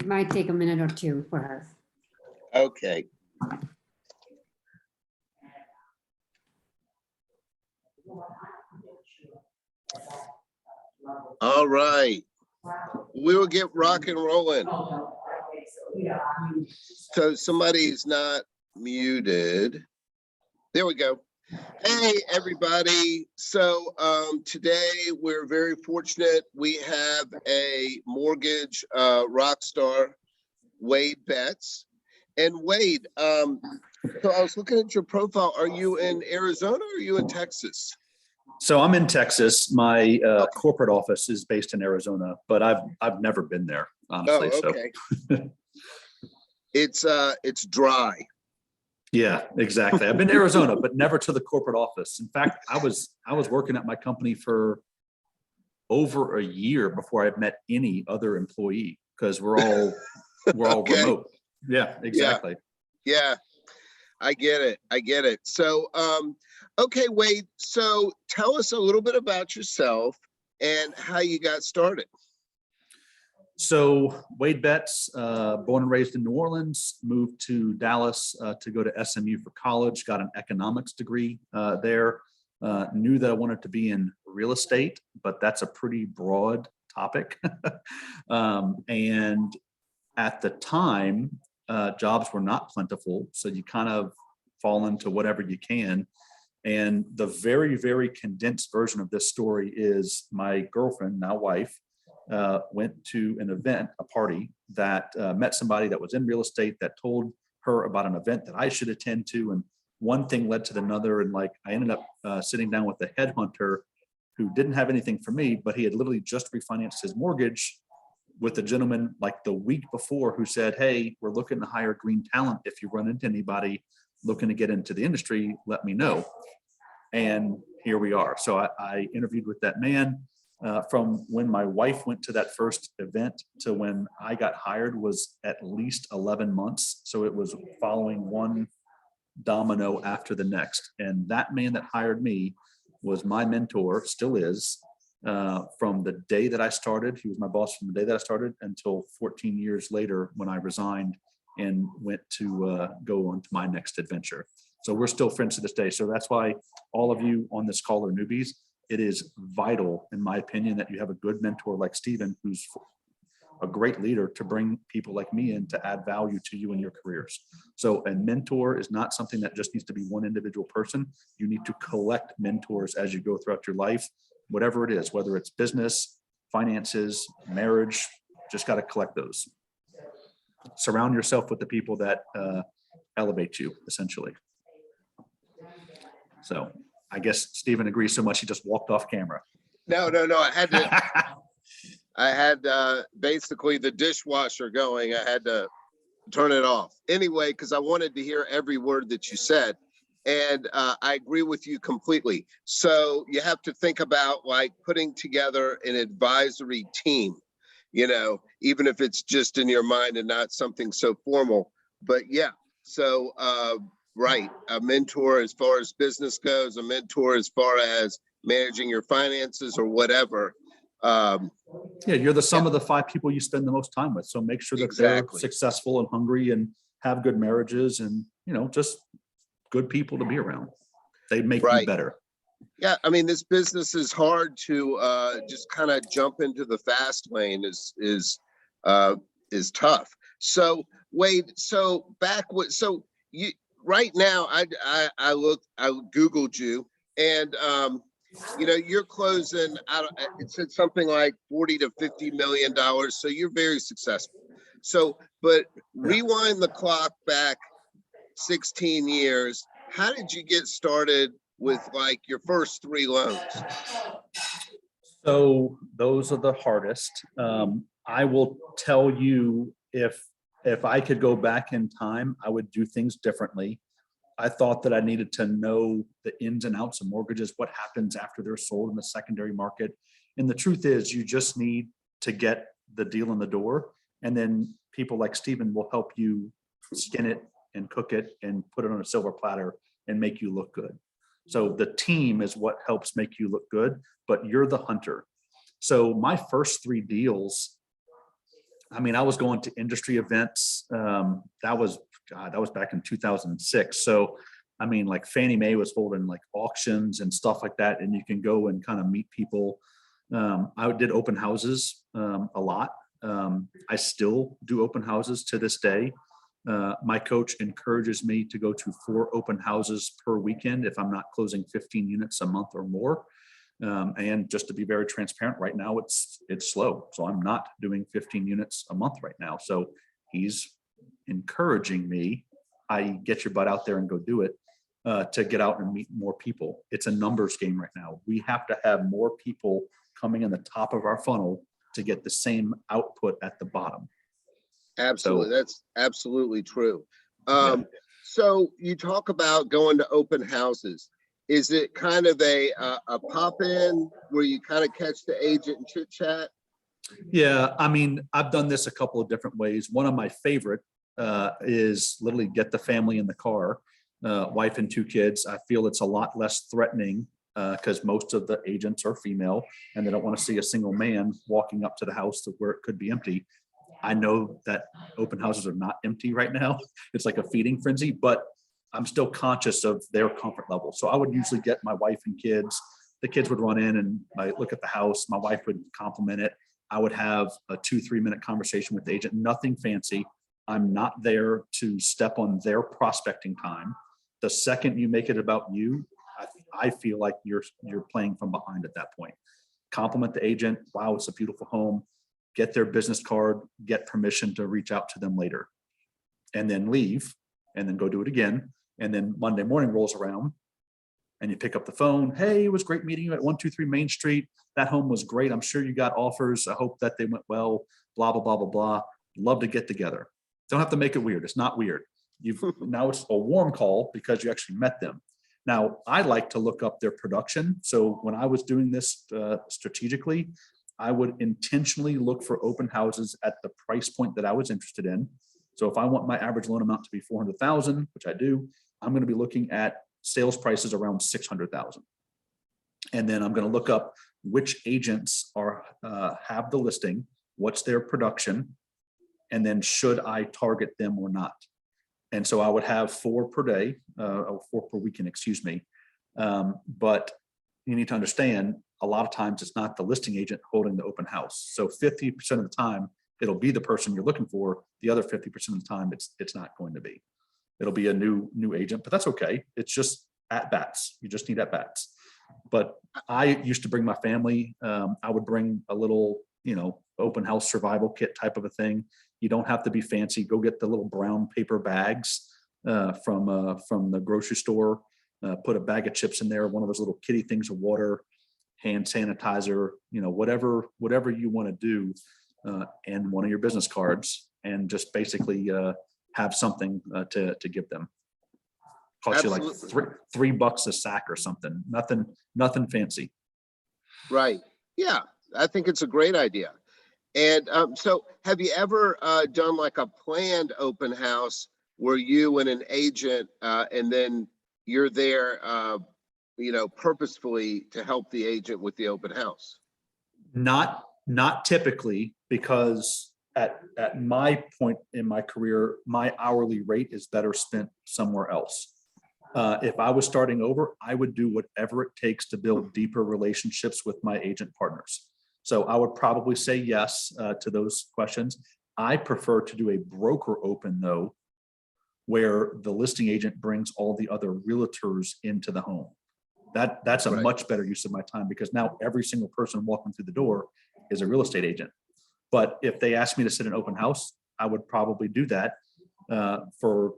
might take a minute or two for her. Okay. All right. We will get rock and rolling. So somebody's not muted. There we go. Hey, everybody. So today we're very fortunate. We have a mortgage rock star, Wade Betts. And Wade, so I was looking at your profile. Are you in Arizona or are you in Texas? So I'm in Texas. My corporate office is based in Arizona, but I've never been there, honestly. Oh, okay. So. It's dry. Yeah, exactly. I've been to Arizona, but never to the corporate office. In fact, I was working at my company for over a year before I met any other employee because we're all Okay. remote. Yeah, exactly. Yeah, I get it. So, okay, Wade. So tell us a little bit about yourself and how you got started. So Wade Betts, born and raised in New Orleans, moved to Dallas to go to SMU for college, got an economics degree there, knew that I wanted to be in real estate, but that's a pretty broad topic. And at the time, jobs were not plentiful. So you kind of fall into whatever you can. And the very, very condensed version of this story is my girlfriend, now wife, went to an event, a party that met somebody that was in real estate that told her about an event that I should attend to. And one thing led to another. And like, I ended up sitting down with a headhunter who didn't have anything for me, but he had literally just refinanced his mortgage with a gentleman like the week before who said, hey, we're looking to hire green talent. If you run into anybody looking to get into the industry, let me know. And here we are. So I interviewed with that man. From when my wife went to that first event to when I got hired was at least 11 months. So it was following one domino after the next. And that man that hired me was my mentor, still is, from the day that I started. He was my boss from the day that I started until 14 years later when I resigned and went to go on to my next adventure. So we're still friends to this day. So that's why all of you on this call are newbies. It is vital, in my opinion, that you have a good mentor like Stephen, who's a great leader, to bring people like me in to add value to you in your careers. So a mentor is not something that just needs to be one individual person. You need to collect mentors as you go throughout your life, whatever it is, whether it's business, finances, marriage, just got to collect those. Surround yourself with the people that elevate you, essentially. So I guess Stephen agrees so much he just walked off camera. No. I had basically the dishwasher going. I had to turn it off anyway, because I wanted to hear every word that you said. And I agree with you completely. So you have to think about like putting together an advisory team, even if it's just in your mind and not something so formal. But yeah, so right, a mentor as far as business goes, a mentor as far as managing your finances or whatever. Yeah, you're the sum of the 5 people you spend the most time with. So make sure that they're successful and hungry and have good marriages and, just good people to be around. They make you better. Yeah, I mean, this business is hard to just kind of jump into the fast lane is tough. So Wade, so you right now, I Googled you, and you're closing it said something like $40 to $50 million. So you're very successful. So, but rewind the clock back 16 years. How did you get started with like your first 3 loans? So those are the hardest. I will tell you, if I could go back in time, I would do things differently. I thought that I needed to know the ins and outs of mortgages, what happens after they're sold in the secondary market. And the truth is, you just need to get the deal in the door. And then people like Stephen will help you skin it and cook it and put it on a silver platter and make you look good. So the team is what helps make you look good, but you're the hunter. So my first 3 deals I mean, I was going to industry events. That was back in 2006. So, I mean, like Fannie Mae was holding like auctions and stuff like that, and you can go and kind of meet people. I did open houses a lot. I still do open houses to this day. My coach encourages me to go to 4 open houses per weekend if I'm not closing 15 units a month or more. And just to be very transparent, right now it's slow. So I'm not doing 15 units a month right now. So he's encouraging me, i.e. get your butt out there and go do it, to get out and meet more people. It's a numbers game right now. We have to have more people coming in the top of our funnel to get the same output at the bottom. Absolutely. So, That's absolutely true. Yeah. So you talk about going to open houses. Is it kind of a pop-in where you kind of catch the agent and chit chat? Yeah, I mean, I've done this a couple of different ways. One of my favorite is literally get the family in the car, wife and 2 kids. I feel it's a lot less threatening because most of the agents are female and they don't want to see a single man walking up to the house to where it could be empty. I know that open houses are not empty right now. It's like a feeding frenzy, but I'm still conscious of their comfort level. So I would usually get my wife and kids. The kids would run in and I look at the house. My wife would compliment it. I would have a 2-3 minute conversation with the agent, nothing fancy. I'm not there to step on their prospecting time. The second you make it about you, I feel like you're playing from behind at that point. Compliment the agent. Wow, it's a beautiful home. Get their business card, get permission to reach out to them later, and then leave, and then go do it again. And then Monday morning rolls around and you pick up the phone. Hey, it was great meeting you at 123 Main Street. That home was great. I'm sure you got offers. I hope that they went well, blah, blah, blah, blah, blah. Love to get together. Don't have to make it weird. It's not weird. Now it's a warm call because you actually met them. Now, I like to look up their production. So when I was doing this strategically, I would intentionally look for open houses at the price point that I was interested in. So if I want my average loan amount to be 400,000, which I do, I'm going to be looking at sales prices around 600,000. And then I'm going to look up which agents have the listing, what's their production, and then should I target them or not. And so I would have 4 per day, 4 per weekend, excuse me. But you need to understand, a lot of times it's not the listing agent holding the open house. So 50% of the time, it'll be the person you're looking for. The other 50% of the time, it's not going to be. It'll be a new agent, but that's okay. It's just at bats. You just need at bats. But I used to bring my family. I would bring a little, open house survival kit type of a thing. You don't have to be fancy. Go get the little brown paper bags from the grocery store. Put a bag of chips in there, one of those little kitty things of water, hand sanitizer, whatever you want to do, and one of your business cards, and just basically have something to give them. Cost you like $3 a sack or something. Nothing fancy. Right. Yeah, I think it's a great idea. And so have you ever done like a planned open house where you and an agent and then you're there, purposefully to help the agent with the open house? Not typically, because at my point in my career, my hourly rate is better spent somewhere else. If I was starting over, I would do whatever it takes to build deeper relationships with my agent partners. So I would probably say yes to those questions. I prefer to do a broker open though, where the listing agent brings all the other realtors into the home. That's a much better use of my time, because now every single person walking through the door is a real estate agent. But if they ask me to sit in an open house, I would probably do that for,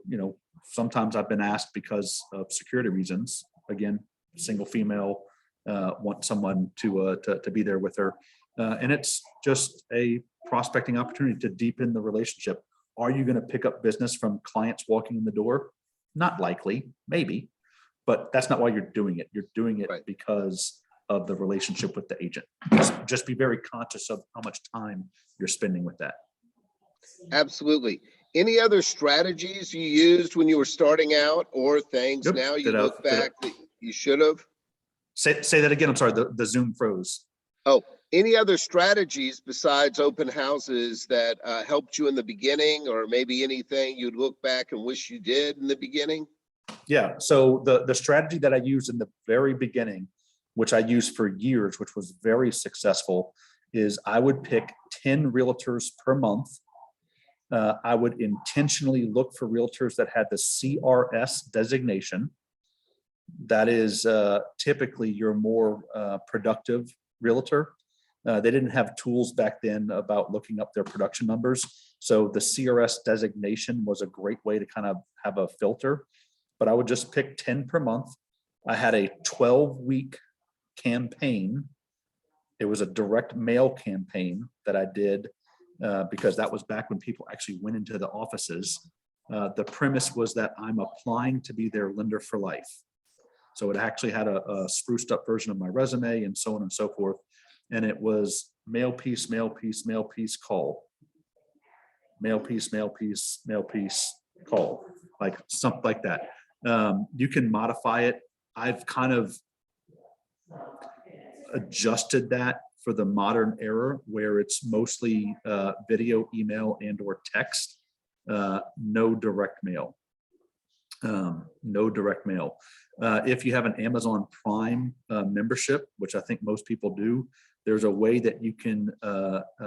sometimes I've been asked because of security reasons. Again, single female, want someone to be there with her. And it's just a prospecting opportunity to deepen the relationship. Are you going to pick up business from clients walking in the door? Not likely, maybe, but that's not why you're doing it. You're doing it because of the relationship with the agent. Just be very conscious of how much time you're spending with that. Absolutely. Any other strategies you used when you were starting out, or things now you look back that you should have? Say that again. I'm sorry, the Zoom froze. Oh, Any other strategies besides open houses that helped you in the beginning, or maybe anything you'd look back and wish you did in the beginning? Yeah, so the strategy that I used in the very beginning, which I used for years, which was very successful, is I would pick 10 realtors per month. I would intentionally look for realtors that had the CRS designation. That is typically your more productive realtor. They didn't have tools back then about looking up their production numbers. So the CRS designation was a great way to kind of have a filter, but I would just pick 10 per month. I had a 12-week campaign. It was a direct mail campaign that I did because that was back when people actually went into the offices. The premise was that I'm applying to be their lender for life. So it actually had a spruced up version of my resume and so on and so forth. And it was mail piece, mail piece, mail piece, call. Mail piece, mail piece, mail piece, call. Like something like that. You can modify it. I've kind of adjusted that for the modern era where it's mostly video, email, and or text. No direct mail. No direct mail. If you have an Amazon Prime membership, which I think most people do, there's a way that you can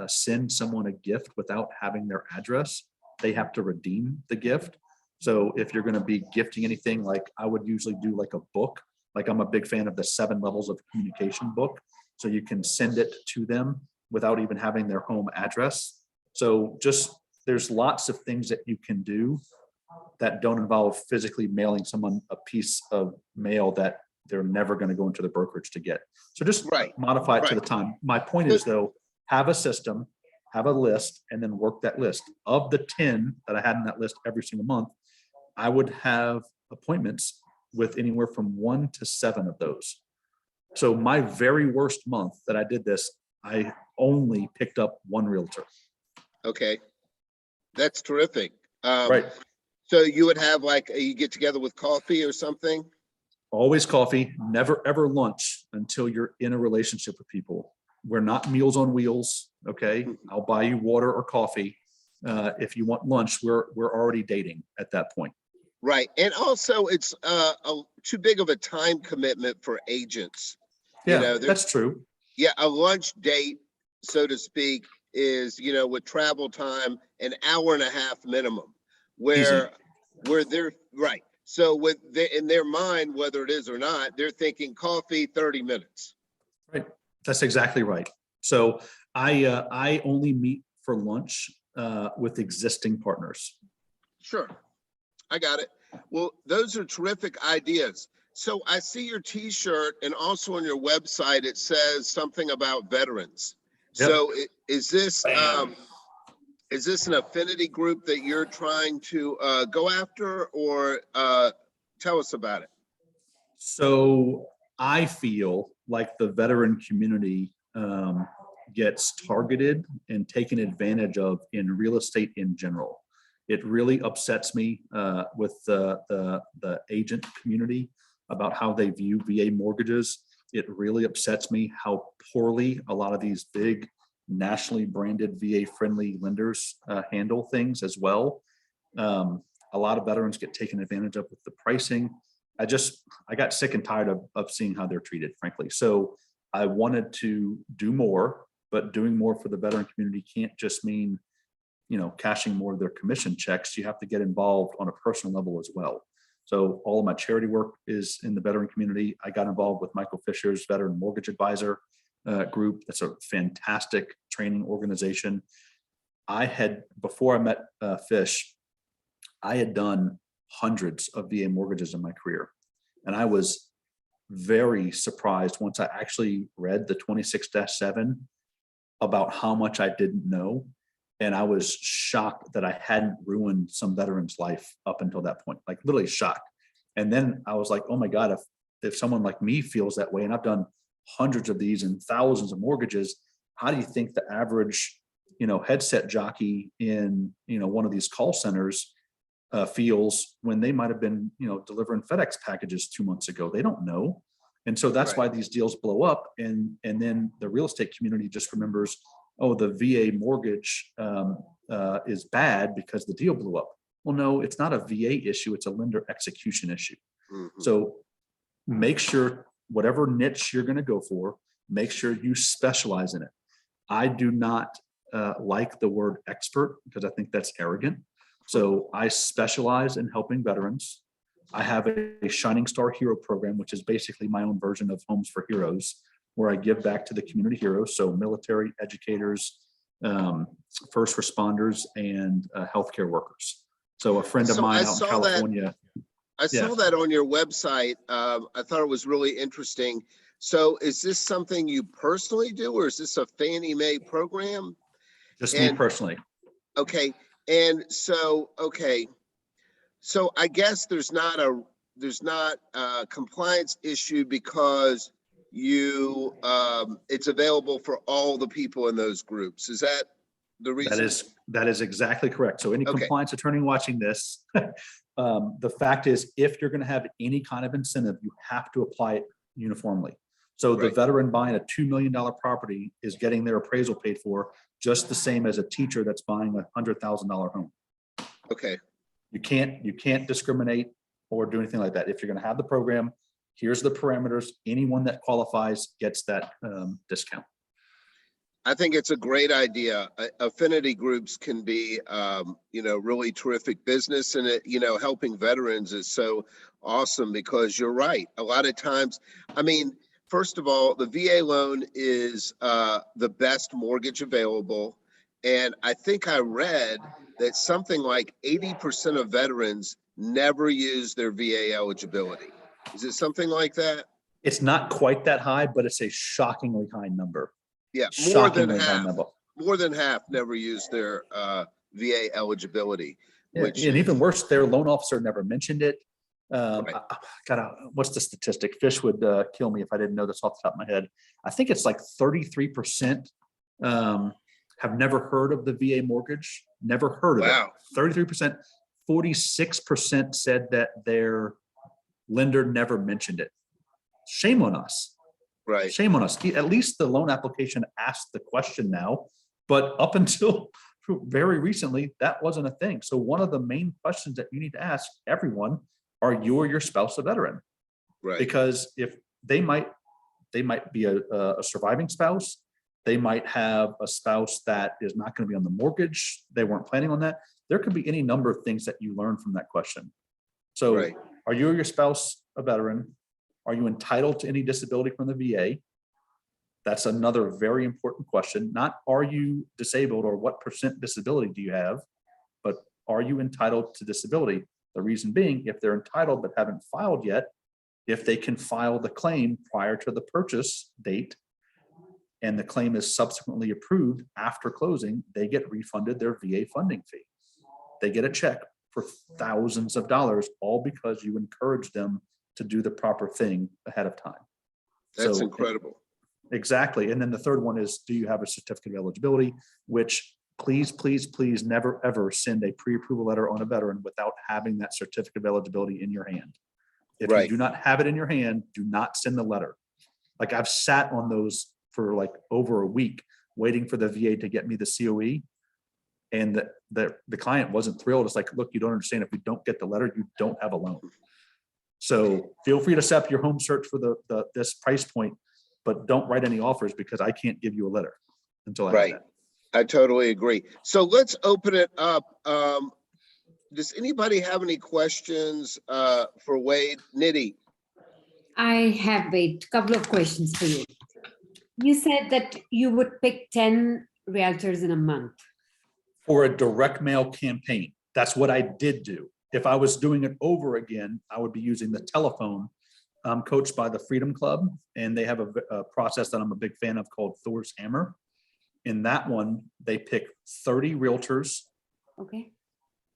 send someone a gift without having their address. They have to redeem the gift. So if you're going to be gifting anything, like I would usually do like a book, like I'm a big fan of the 7 Levels of Communication book. So you can send it to them without even having their home address. So just there's lots of things that you can do that don't involve physically mailing someone a piece of mail that they're never going to go into the brokerage to get. So just modify it to the time. My point is though, have a system, have a list, and then work that list. Of the 10 that I had in that list every single month, I would have appointments with anywhere from 1 to 7 of those. So my very worst month that I did this, I only picked up 1 realtor. Okay, that's terrific. Right. So you would have like you get together with coffee or something? Always coffee, never ever lunch until you're in a relationship with people. We're not Meals on Wheels. Okay, I'll buy you water or coffee. If you want lunch, we're already dating at that point. Right, and also it's too big of a time commitment for agents. Yeah, you know, that's true. Yeah, a lunch date, so to speak, is with travel time an hour and a half minimum. Where they're right. So in their mind, whether it is or not, they're thinking coffee 30 minutes. Right. That's exactly right. So I only meet for lunch with existing partners. Sure. I got it. Well, those are terrific ideas. So I see your t-shirt and also on your website, it says something about veterans. Yep. So is this an affinity group that you're trying to go after, or tell us about it? So I feel like the veteran community gets targeted and taken advantage of in real estate in general. It really upsets me with the agent community about how they view VA mortgages. It really upsets me how poorly a lot of these big nationally branded VA friendly lenders handle things as well. A lot of veterans get taken advantage of with the pricing. I got sick and tired of seeing how they're treated, frankly. So I wanted to do more, but doing more for the veteran community can't just mean, cashing more of their commission checks. You have to get involved on a personal level as well. So all of my charity work is in the veteran community. I got involved with Michael Fisher's Veteran Mortgage Advisor group. That's a fantastic training organization. Before I met Fish, I had done hundreds of VA mortgages in my career. And I was very surprised once I actually read the 26-7 about how much I didn't know. And I was shocked that I hadn't ruined some veteran's life up until that point, like literally shocked. And then I was like, oh my God, if someone like me feels that way, and I've done hundreds of these and thousands of mortgages, how do you think the average, headset jockey in, one of these call centers feels when they might've been, delivering FedEx packages 2 months ago? They don't know. And so that's Right. why these deals blow up. And then the real estate community just remembers, oh, the VA mortgage is bad because the deal blew up. Well, no, it's not a VA issue. It's a lender execution issue. Mhm. So make sure whatever niche you're going to go for, make sure you specialize in it. I do not like the word expert because I think that's arrogant. So I specialize in helping veterans. I have a Shining Star Hero program, which is basically my own version of Homes for Heroes, where I give back to the community heroes. So military, educators, first responders, and healthcare workers. So a friend of So mine I out in saw that. California. I Yeah. saw that on your website. I thought it was really interesting. So is this something you personally do, or is this a Fannie Mae program? Just me And personally. okay, and so so I guess there's not a compliance issue because you it's available for all the people in those groups. Is that the reason? That is exactly correct. So any Okay. compliance attorney watching this, the fact is, if you're going to have any kind of incentive, you have to apply it uniformly. So the Right. veteran buying a $2 million property is getting their appraisal paid for just the same as a teacher that's buying a $100,000 home. Okay. You can't discriminate or do anything like that. If you're going to have the program, here's the parameters. Anyone that qualifies gets that discount. I think it's a great idea. Affinity groups can be, really terrific business, and helping veterans is so awesome because you're right. A lot of times, first of all, the VA loan is the best mortgage available. And I think I read that something like 80% of veterans never use their VA eligibility. Is it something like that? It's not quite that high, but it's a shockingly high number. Yeah, more than Shockingly high half. number. More than half never use their VA eligibility, Yeah, which and even worse, their loan officer never mentioned it. Right. What's the statistic? Fish would kill me if I didn't know this off the top of my head. I think it's like 33% have never heard of the VA mortgage, never heard of Wow. it. 33%, 46% said that their lender never mentioned it. Shame on us. right. Shame on us. At least the loan application asked the question now, but up until very recently, that wasn't a thing. So one of the main questions that you need to ask everyone, are you or your spouse a veteran? Right. Because if they might be a surviving spouse, they might have a spouse that is not going to be on the mortgage. They weren't planning on that. There could be any number of things that you learn from that question. So Right. are you or your spouse a veteran? Are you entitled to any disability from the VA? That's another very important question. Not are you disabled or what percent disability do you have, but are you entitled to disability? The reason being, if they're entitled but haven't filed yet, if they can file the claim prior to the purchase date and the claim is subsequently approved after closing, they get refunded their VA funding fee. They get a check for thousands of dollars, all because you encourage them to do the proper thing ahead of time. That's So, incredible. exactly. And then the third one is, do you have a certificate of eligibility? Which please never ever send a pre-approval letter on a veteran without having that certificate of eligibility in your hand. If Right. you do not have it in your hand, do not send the letter. Like I've sat on those for like over a week waiting for the VA to get me the COE. And the client wasn't thrilled. It's like, look, you don't understand. If we don't get the letter, you don't have a loan. So feel free to set up your home search for this price point, but don't write any offers because I can't give you a letter until I have Right. that. I totally agree. So let's open it up. Does anybody have any questions for Wade? Nitty? I have a couple of questions for you. You said that you would pick 10 realtors in a month. For a direct mail campaign, that's what I did do. If I was doing it over again, I would be using the telephone. I'm coached by the Freedom Club, and they have a process that I'm a big fan of called Thor's Hammer. In that one, they pick 30 realtors. Okay.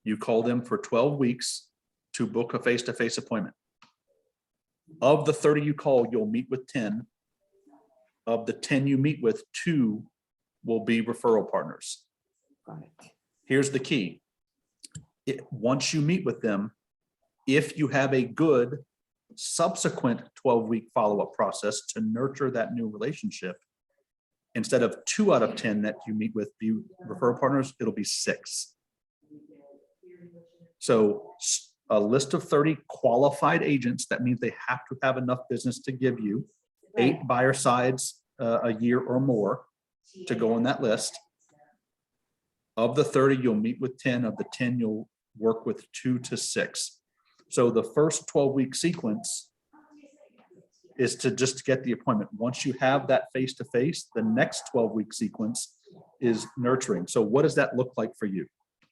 You call them for 12 weeks to book a face-to-face appointment. Of the 30 you call, you'll meet with 10. Of the 10 you meet with, 2 will be referral partners. Got it. Here's the key. Once you meet with them, if you have a good subsequent 12-week follow-up process to nurture that new relationship. Instead of 2 out of 10 that you meet with referral partners, it'll be 6. So a list of 30 qualified agents, that means they have to have enough business to give you 8 buyer sides a year or more to go on that list. Of the 30, you'll meet with 10. Of the 10, you'll work with 2 to 6. So the first 12-week sequence is to just get the appointment. Once you have that face-to-face, the next 12-week sequence is nurturing. So what does that look like for you?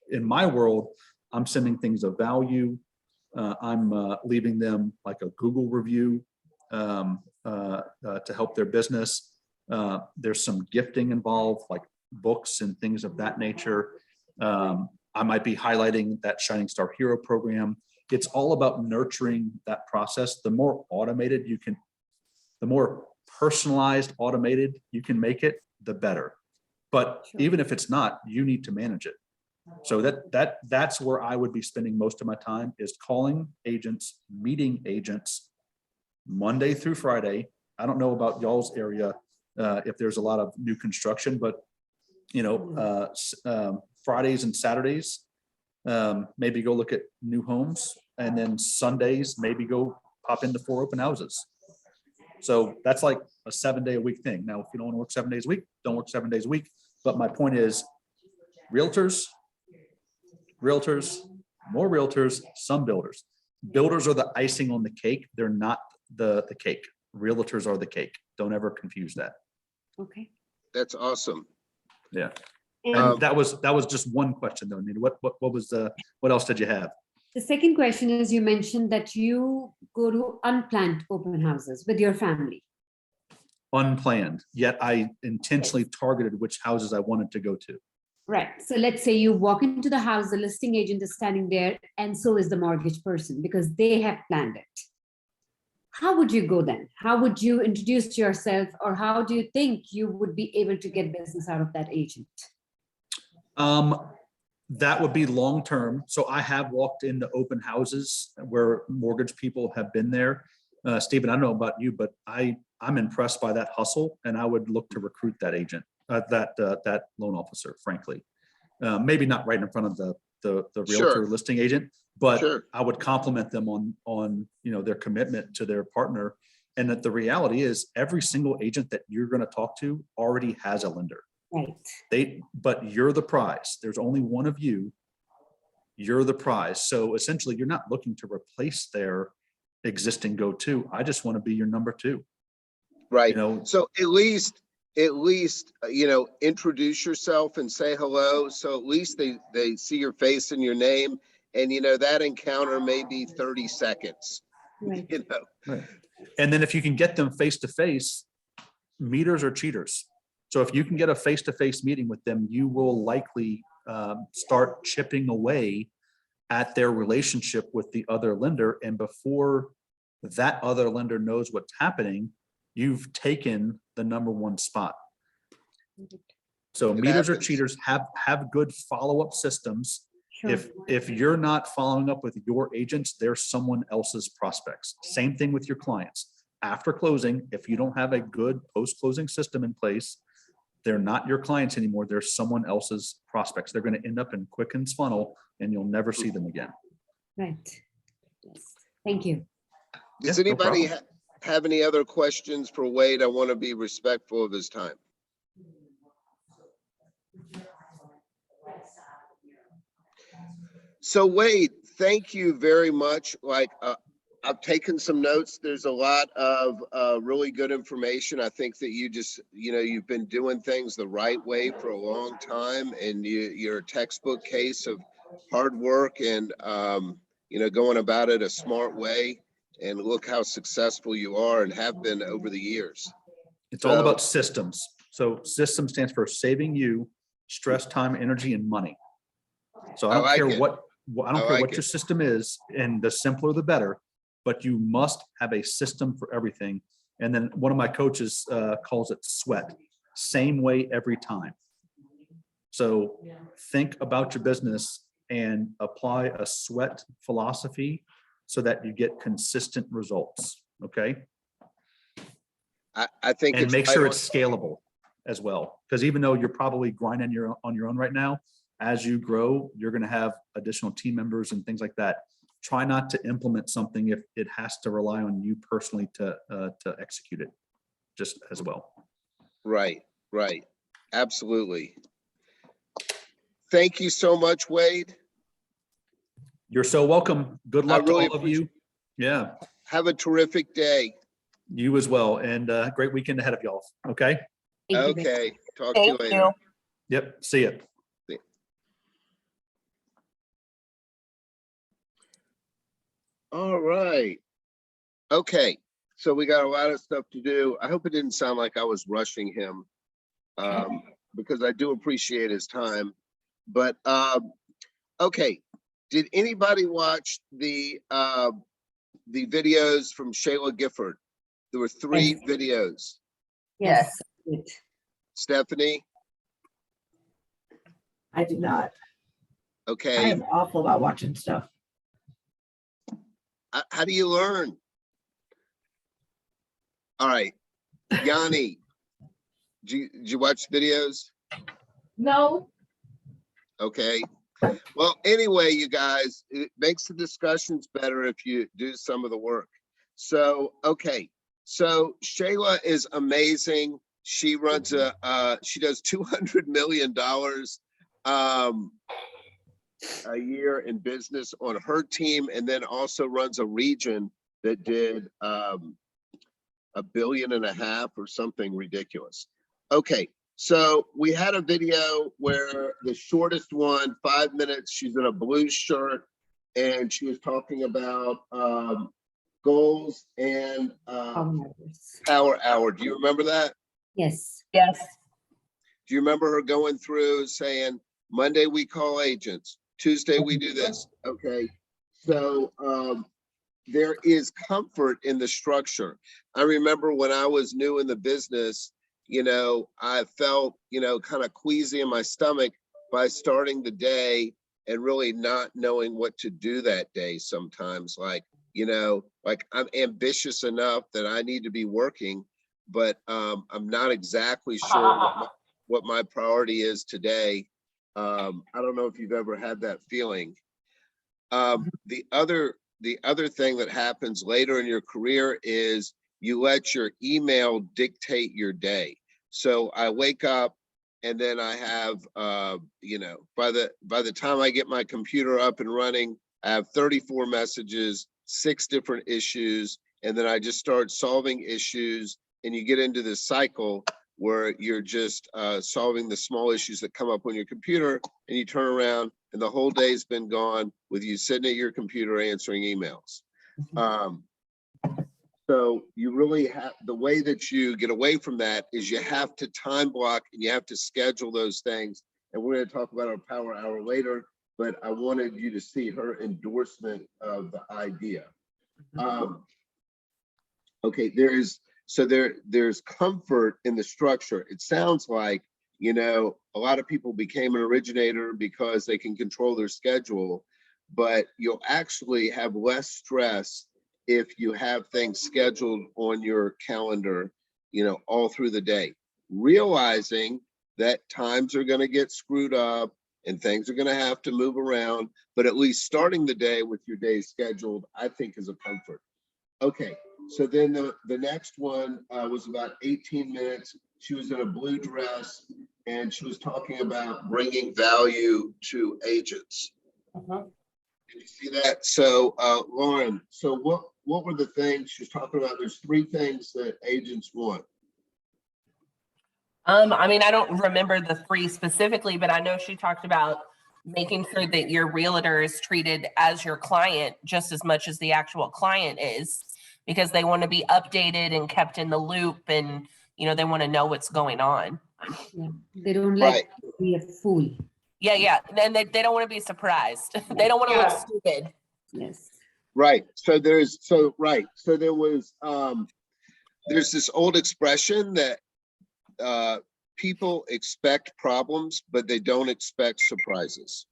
In my world, I'm sending things of value. I'm leaving them like a Google review to help their business. There's some gifting involved, like books and things of that nature. I might be highlighting that Shining Star Hero program. It's all about nurturing that process. The more automated you can, the more personalized, automated you can make it, the better. But even if it's not, you need to manage it. So that's where I would be spending most of my time, is calling agents, meeting agents Monday through Friday. I don't know about y'all's area if there's a lot of new construction, but Fridays and Saturdays, maybe go look at new homes, and then Sundays, maybe go pop into 4 open houses. So that's like a 7-day-a-week thing. Now, if you don't want to work 7 days a week, don't work 7 days a week. But my point is, realtors, more realtors, some builders. Builders are the icing on the cake. They're not the cake. Realtors are the cake. Don't ever confuse that. Okay. That's awesome. Yeah. And And that was just one question though. Anita. What else did you have? the second question is, you mentioned that you go to unplanned open houses with your family. Unplanned, yet I intentionally targeted which houses I wanted to go to. Right. So let's say you walk into the house, the listing agent is standing there, and so is the mortgage person, because they have planned it. How would you go then? How would you introduce yourself, or how do you think you would be able to get business out of that agent? That would be long-term. So I have walked into open houses where mortgage people have been there. Stephen, I don't know about you, but I'm impressed by that hustle, and I would look to recruit that agent, that loan officer, frankly. Maybe not right in front of the realtor listing agent, but I would compliment them on their commitment to their partner. And that the reality is, every single agent that you're going to talk to already has a lender. Right. But you're the prize. There's only one of you. You're the prize. So essentially, you're not looking to replace their existing go-to. I just want to be your number 2. Right. So at least introduce yourself and say hello. So at least they see your face and your name, and that encounter may be 30 seconds. Right. Right. And then if you can get them face-to-face, meeters are cheaters. So if you can get a face-to-face meeting with them, you will likely start chipping away at their relationship with the other lender. And before that other lender knows what's happening, you've taken the number 1 spot. So meters or cheaters have good follow-up systems. Sure. If you're not following up with your agents, they're someone else's prospects. Same thing with your clients. After closing, if you don't have a good post-closing system in place, they're not your clients anymore. They're someone else's prospects. They're going to end up in Quicken's funnel, and you'll never see them again. Right. Yes. Thank you. Does Yeah, no anybody problem. have any other questions for Wade? I want to be respectful of his time. So Wade, thank you very much. I've taken some notes. There's a lot of really good information. I think that you've been doing things the right way for a long time, and you're a textbook case of hard work and going about it a smart way. And look how successful you are and have been over the years. It's all about systems. So system stands for saving you stress, time, energy, and money. So I don't care what your system is, and the simpler the better, but you must have a system for everything. And then one of my coaches calls it sweat. Same way every time. So think about your business and apply a sweat philosophy so that you get consistent results. Okay. I think And it's make right sure on- it's scalable as well. Because even though you're probably grinding on your own right now, as you grow, you're going to have additional team members and things like that. Try not to implement something if it has to rely on you personally to execute it just as well. Right. Absolutely. Thank you so much, Wade. You're so welcome. Good luck really to all of you. Yeah, Have a terrific day. you as well. And great weekend ahead of y'all. Okay. Thank you very Okay. Talk to you Thank later. you. Yep. See ya. All right. Okay. So we got a lot of stuff to do. I hope it didn't sound like I was rushing him, because I do appreciate his time. But okay. Did anybody watch the videos from Shayla Gifford? There were 3 videos. Yes. Stephanie, I do not. I okay. am awful about watching stuff. How do you learn? All right. Yanni, did you watch videos? No. Okay. Well, anyway, you guys, it makes the discussions better if you do some of the work. So, okay. So Shayla is amazing. She runs she does $200 million a year in business on her team, and then also runs a region that did $1.5 billion or something ridiculous. Okay. So we had a video where the shortest one, 5 minutes, she's in a blue shirt and she was talking about goals and power hour. Do you remember that? Yes. Yes. Do you remember her going through saying, Monday we call agents, Tuesday we do this? Okay. So there is comfort in the structure. I remember when I was new in the business, you know, I felt, you know, kind of queasy in my stomach by starting the day and really not knowing what to do that day sometimes. Like, you know, like I'm ambitious enough that I need to be working, but I'm not exactly sure what my priority is today. I don't know if you've ever had that feeling. The other thing that happens later in your career is you let your email dictate your day. So I wake up and then I have, you know, by the time I get my computer up and running, I have 34 messages, 6 different issues, and then I just start solving issues, and you get into this cycle where you're just solving the small issues that come up on your computer, and you turn around and the whole day's been gone with you sitting at your computer answering emails. So you really have, the way that you get away from that is you have to time block and you have to schedule those things. And we're going to talk about our power hour later, but I wanted you to see her endorsement of the idea. Okay, there's comfort in the structure. It sounds like, you know, a lot of people became an originator because they can control their schedule, but you'll actually have less stress if you have things scheduled on your calendar, you know, all through the day, realizing that times are going to get screwed up and things are going to have to move around, but at least starting the day with your day scheduled, I think is a comfort. Okay, so then the next one was about 18 minutes. She was in a blue dress and she was talking about bringing value to agents. Did you see that? So Lauren, so what were the things she was talking about? There's 3 things that agents want. I mean, I don't remember the 3 specifically, but I know she talked about making sure that your realtor is treated as your client just as much as the actual client is, because they want to be updated and kept in the loop, and you know, they want to know what's going on. Yeah. They don't like to be a fool. Yeah. And they don't want to be surprised. They don't want to look stupid. Yes. Right. So there was there's this old expression that people expect problems, but they don't expect surprises.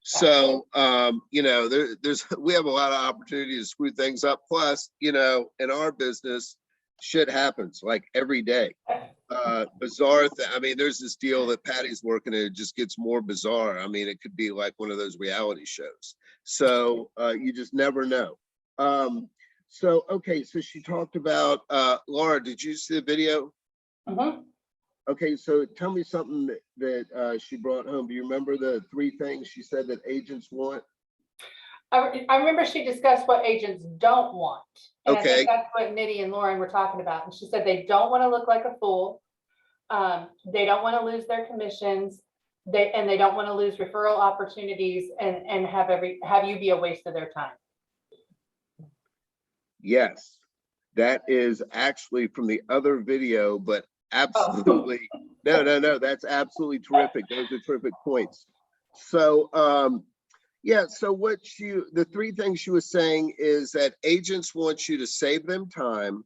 So, we have a lot of opportunity to screw things up. Plus, in our business, shit happens like every day. There's this deal that Patty's working and it just gets more bizarre. I mean, it could be like one of those reality shows. So you just never know. So she talked about, Laura, did you see the video? Okay, so tell me something that she brought home. Do you remember the 3 things she said that agents want? I remember she discussed what agents don't want. And I Okay. think that's what Nitty and Lauren were talking about. And she said they don't want to look like a fool. They don't want to lose their commissions. They don't want to lose referral opportunities and have you be a waste of their time. Yes, that is actually from the other video, but absolutely. No, that's absolutely terrific. Those are terrific points. So, so the 3 things she was saying is that agents want you to save them time,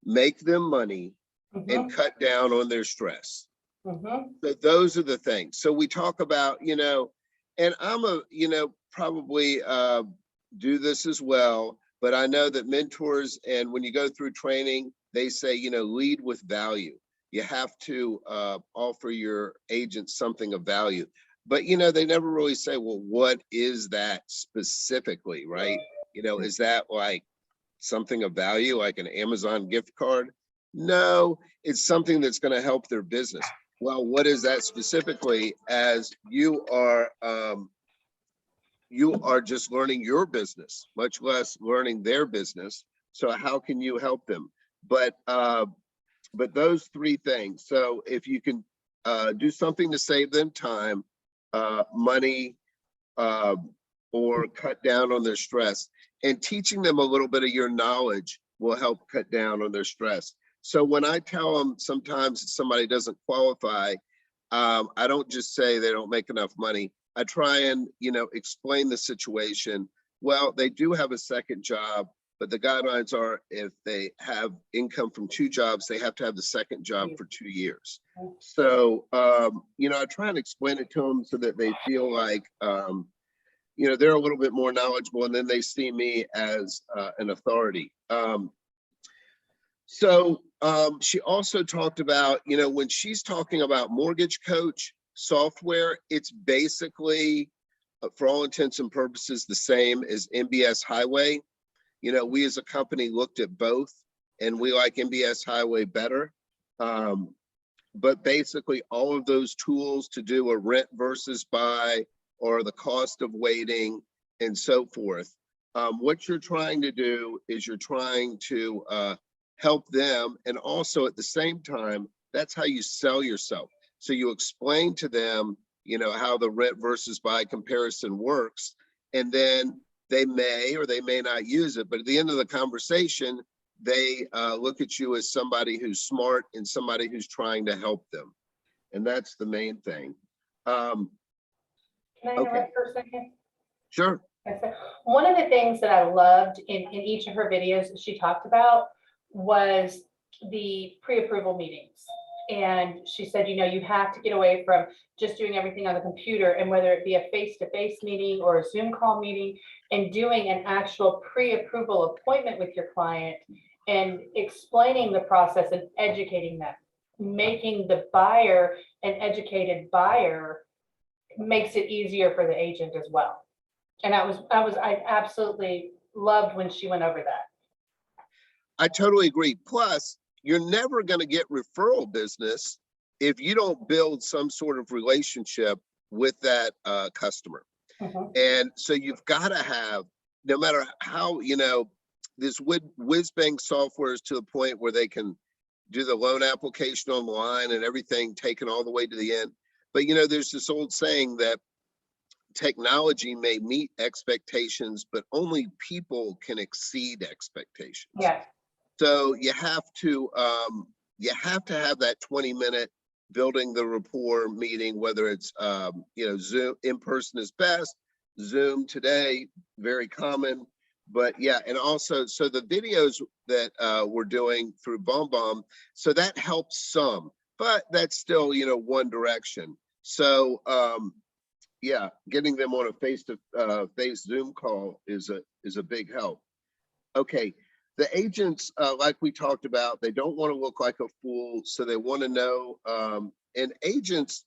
make them money, and cut down on their stress. So those are the things. So we talk about, and I'm probably do this as well, but I know that mentors, and when you go through training, they say, lead with value. You have to offer your agents something of value. But, they never really say, well, what is that specifically, right? Is that like something of value, like an Amazon gift card? No, it's something that's going to help their business. Well, what is that specifically, as you are just learning your business, much less learning their business. So how can you help them? But those 3 things. So if you can do something to save them time, money, or cut down on their stress, and teaching them a little bit of your knowledge will help cut down on their stress. So when I tell them sometimes somebody doesn't qualify, I don't just say they don't make enough money. I try and, explain the situation. Well, they do have a second job, but the guidelines are if they have income from 2 jobs, they have to have the second job for 2 years. So, I try and explain it to them so that they feel like, they're a little bit more knowledgeable, and then they see me as an authority. She also talked about, when she's talking about Mortgage Coach software, it's basically, for all intents and purposes, the same as MBS Highway. We as a company looked at both, and we like MBS Highway better. But basically, all of those tools to do a rent versus buy, or the cost of waiting, and so forth. What you're trying to do is you're trying to help them, and also at the same time, that's how you sell yourself. So you explain to them, how the rent versus buy comparison works, and then they may or they may not use it, but at the end of the conversation, they look at you as somebody who's smart and somebody who's trying to help them. And that's the main thing. Can I interrupt for a second? Sure. One of the things that I loved in each of her videos that she talked about was the pre-approval meetings. And she said, you have to get away from just doing everything on the computer, and whether it be a face-to-face meeting or a Zoom call meeting, and doing an actual pre-approval appointment with your client and explaining the process and educating them, making the buyer an educated buyer makes it easier for the agent as well. And I absolutely loved when she went over that. I totally agree. Plus, you're never going to get referral business if you don't build some sort of relationship with that customer. And so you've got to have, no matter how, this whiz-bang software is to the point where they can do the loan application online and everything taken all the way to the end. But, there's this old saying that technology may meet expectations, but only people can exceed expectations. Yeah. So you have to have that 20-minute building the rapport meeting, whether it's Zoom. In person is best. Zoom today, very common. But yeah, and also, so the videos that we're doing through Bombomb, so that helps some, but that's still one direction. So yeah, getting them on a face Zoom call is a big help. Okay, the agents, like we talked about, they don't want to look like a fool, so they want to know. And agents,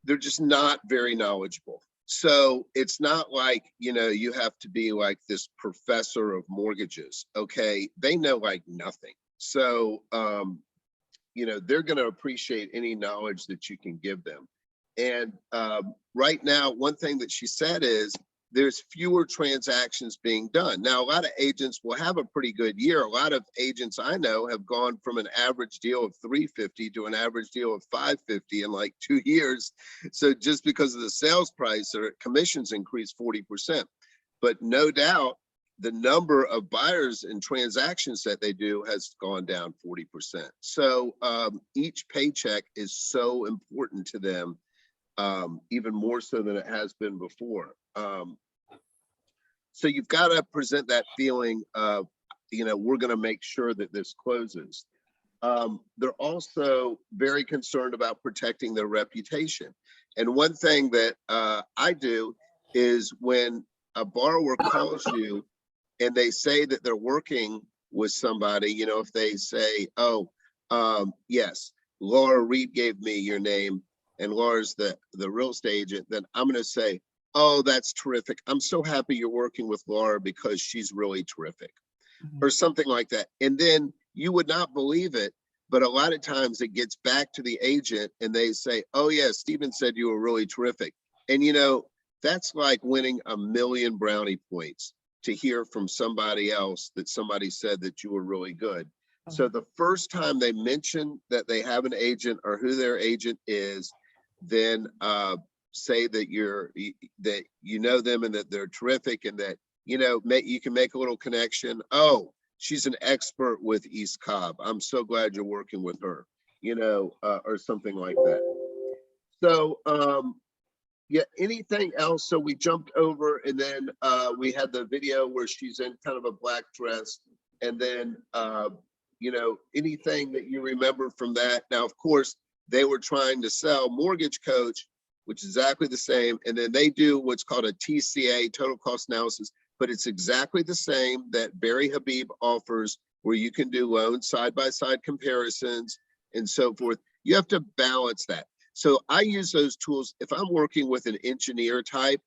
they're just not very knowledgeable. So it's not like, you have to be like this professor of mortgages. Okay, they know like nothing. So they're going to appreciate any knowledge that you can give them. And right now, one thing that she said is there's fewer transactions being done. Now, a lot of agents will have a pretty good year. A lot of agents I know have gone from an average deal of 350 to an average deal of 550 in like 2 years. So just because of the sales price, their commissions increased 40%. But no doubt, the number of buyers and transactions that they do has gone down 40%. So each paycheck is so important to them, even more so than it has been before. So you've got to present that feeling of, we're going to make sure that this closes. They're also very concerned about protecting their reputation. And one thing that I do is when a borrower calls you and they say that they're working with somebody, if they say, oh, yes, Laura Reed gave me your name and Laura's the real estate agent, then I'm going to say, oh, that's terrific. I'm so happy you're working with Laura because she's really terrific, or something like that. And then you would not believe it, but a lot of times it gets back to the agent and they say, oh yeah, Stephen said you were really terrific. And that's like winning 1,000,000 brownie points to hear from somebody else that somebody said that you were really good. So the first time they mention that they have an agent or who their agent is, then say that you know them and that they're terrific and that you can make a little connection. Oh, she's an expert with East Cobb. I'm so glad you're working with her, or something like that. So yeah, anything else? So we jumped over and then we had the video where she's in kind of a black dress, and then anything that you remember from that. Now, of course, they were trying to sell Mortgage Coach, which is exactly the same. And then they do what's called a TCA, total cost analysis, but it's exactly the same that Barry Habib offers, where you can do loan side-by-side comparisons and so forth. You have to balance that. So I use those tools. If I'm working with an engineer type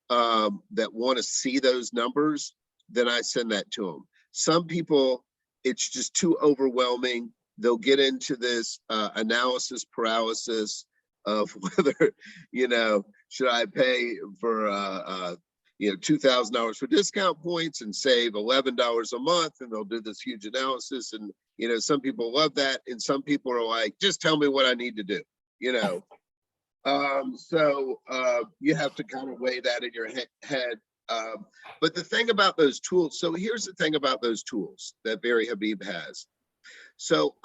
that want to see those numbers, then I send that to them. Some people, it's just too overwhelming. They'll get into this analysis paralysis of whether, should I pay for, $2,000 for discount points and save $11 a month, and they'll do this huge analysis. And, some people love that. And some people are like, just tell me what I need to do, So you have to kind of weigh that in your head. But the thing about those tools, so here's the thing about those tools that Barry Habib has. So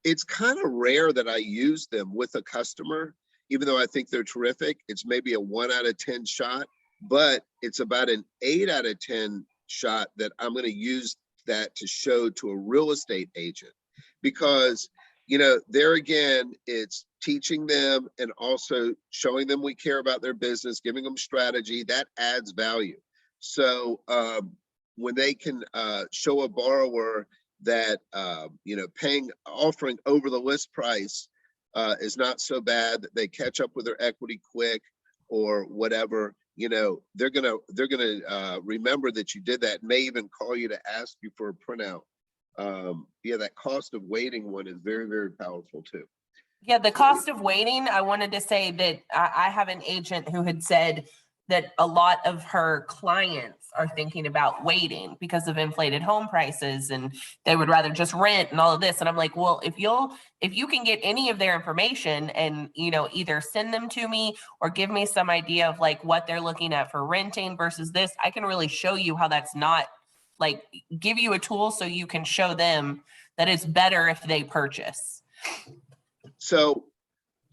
it's kind of rare that I use them with a customer, even though I think they're terrific. It's maybe a 1 out of 10 shot, but it's about an 8 out of 10 shot that I'm going to use that to show to a real estate agent, because, there again, it's teaching them and also showing them we care about their business, giving them strategy that adds value. So when they can show a borrower that offering over the list price is not so bad, that they catch up with their equity quick or whatever, they're gonna remember that you did that, may even call you to ask you for a printout. That cost of waiting one is very, very powerful too. Yeah, the cost of waiting, I wanted to say that I have an agent who had said that a lot of her clients are thinking about waiting because of inflated home prices, and they would rather just rent and all of this. And I'm like, well, if you can get any of their information and, either send them to me or give me some idea of like what they're looking at for renting versus this, I can really show you how that's not, like, give you a tool so you can show them that it's better if they purchase. So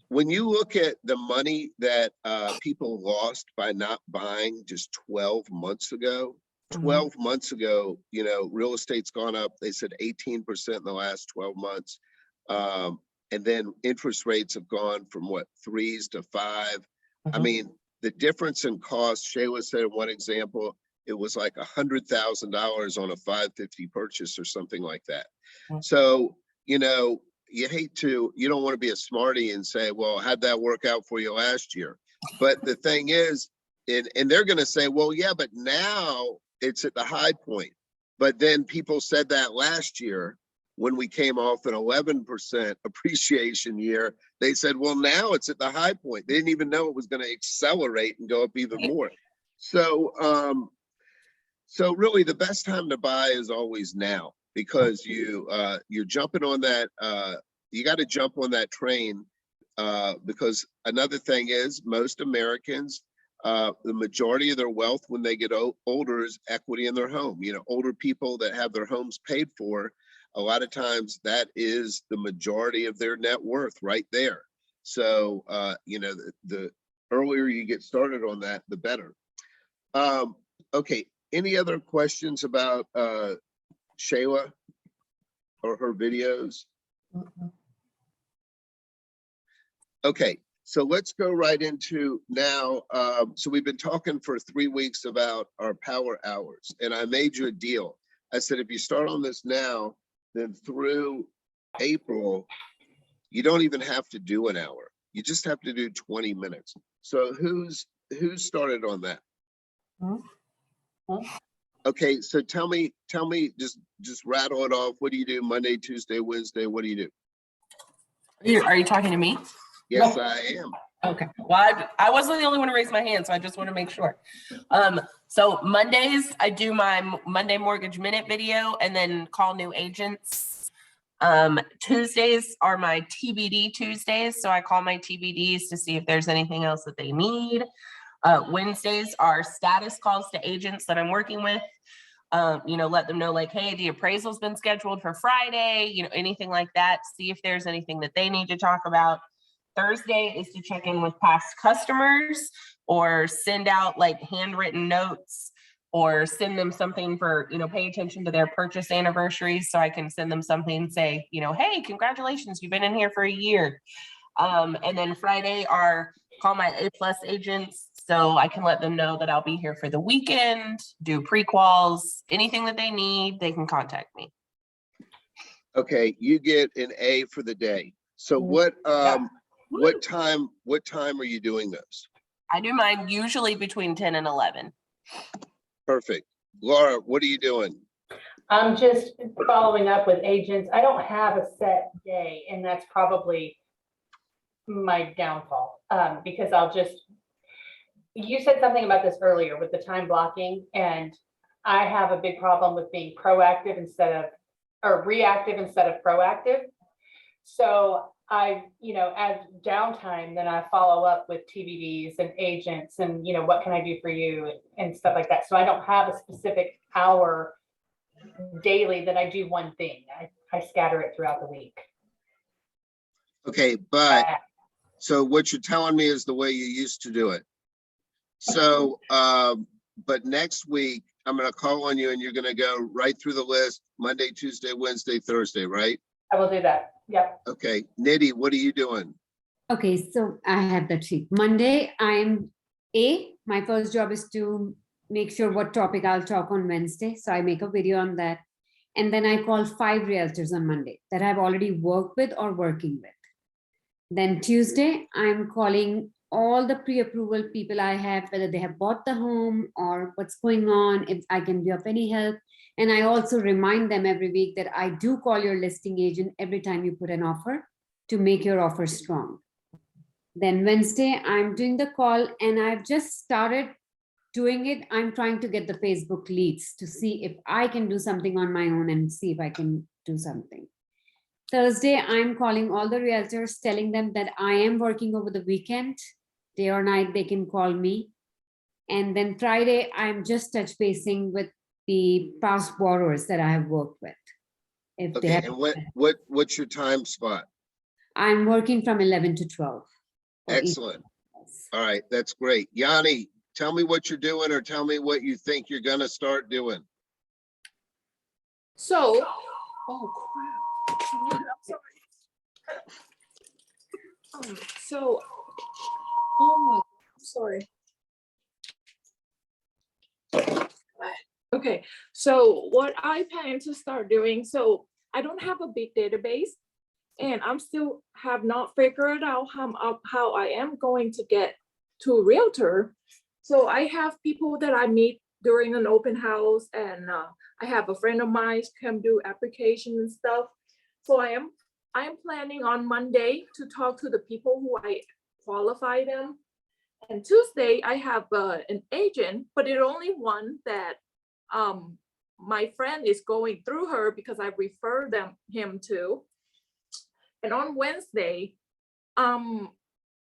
when you look at the money that people lost by not buying just 12 months ago, 12 months ago, real estate's gone up, they said 18% in the last 12 months. And then interest rates have gone from 3s to 5. I mean, the difference in cost, Shayla said in one example, it was like $100,000 on a 550 purchase or something like that. So, you know, you don't want to be a smarty and say, well, how'd that work out for you last year? But the thing is, and they're going to say, well, yeah, but now it's at the high point. But then people said that last year when we came off an 11% appreciation year, they said, well, now it's at the high point. They didn't even know it was going to accelerate and go up even more. So, so really the best time to buy is always now, because you're jumping on that, you got to jump on that train, because another thing is most Americans, the majority of their wealth when they get older is equity in their home. You know, older people that have their homes paid for, a lot of times that is the majority of their net worth right there. So, you know, the earlier you get started on that, the better. Okay, any other questions about Shayla or her videos? Okay, so let's go right into now. So we've been talking for 3 weeks about our power hours, and I made you a deal. I said, if you start on this now, then through April, you don't even have to do an hour. You just have to do 20 minutes. So who started on that? Okay, so tell me, just rattle it off. What do you do Monday, Tuesday, Wednesday? What do you do? Are you talking to me? Yes, I am. Okay. Well, I wasn't the only one to raise my hand, so I just want to make sure. So Mondays, I do my Monday Mortgage Minute video and then call new agents. Tuesdays are my TBD Tuesdays. So I call my TBDs to see if there's anything else that they need. Wednesdays are status calls to agents that I'm working with. You know, let them know like, hey, the appraisal's been scheduled for Friday, you know, anything like that. See if there's anything that they need to talk about. Thursday is to check in with past customers or send out like handwritten notes or send them something for, you know, pay attention to their purchase anniversaries. So I can send them something and say, you know, hey, congratulations, you've been in here for a year. And then Friday are call my A+ agents. So I can let them know that I'll be here for the weekend, do pre-quals, anything that they need, they can contact me. Okay, you get an A for the day. So what time are you doing those? I do mine usually between 10 and 11. Perfect. Laura, what are you doing? I'm just following up with agents. I don't have a set day, and that's probably my downfall, because you said something about this earlier with the time blocking, and I have a big problem with being proactive or reactive instead of proactive. So I, you know, as downtime, then I follow up with TBDs and agents and, you know, what can I do for you and stuff like that. So I don't have a specific hour daily that I do one thing. I scatter it throughout the week. Okay, but so what you're telling me is the way you used to do it. So, but next week, I'm going to call on you and you're going to go right through the list, Monday, Tuesday, Wednesday, Thursday, right? I will do that. Yep. Okay. Nidhi, what are you doing? Okay, so I have the treat. Monday, my first job is to make sure what topic I'll talk on Wednesday. So I make a video on that. And then I call 5 realtors on Monday that I've already worked with or working with. Then Tuesday, I'm calling all the pre-approval people I have, whether they have bought the home or what's going on, if I can be of any help. And I also remind them every week that I do call your listing agent every time you put an offer to make your offer strong. Then Wednesday, I'm doing the call and I've just started doing it. I'm trying to get the Facebook leads to see if I can do something on my own and see if I can do something. Thursday, I'm calling all the realtors, telling them that I am working over the weekend, day or night, they can call me. And then Friday, I'm just touch basing with the past borrowers that I have worked with. If they Okay, have, and what's your time spot? I'm working from 11 to 12. Excellent. All right, that's great. Yanni, tell me what you're doing or tell me what you think you're gonna start doing. So, oh crap. I'm sorry. So, oh my sorry. Okay, so what I plan to start doing, so I don't have a big database and I'm still have not figured out how I am going to get to a realtor. So I have people that I meet during an open house and I have a friend of mine come do application and stuff. So I am planning on Monday to talk to the people who I qualify them. And Tuesday I have an agent, but it only one that my friend is going through her because I referred him to. And on Wednesday, I'm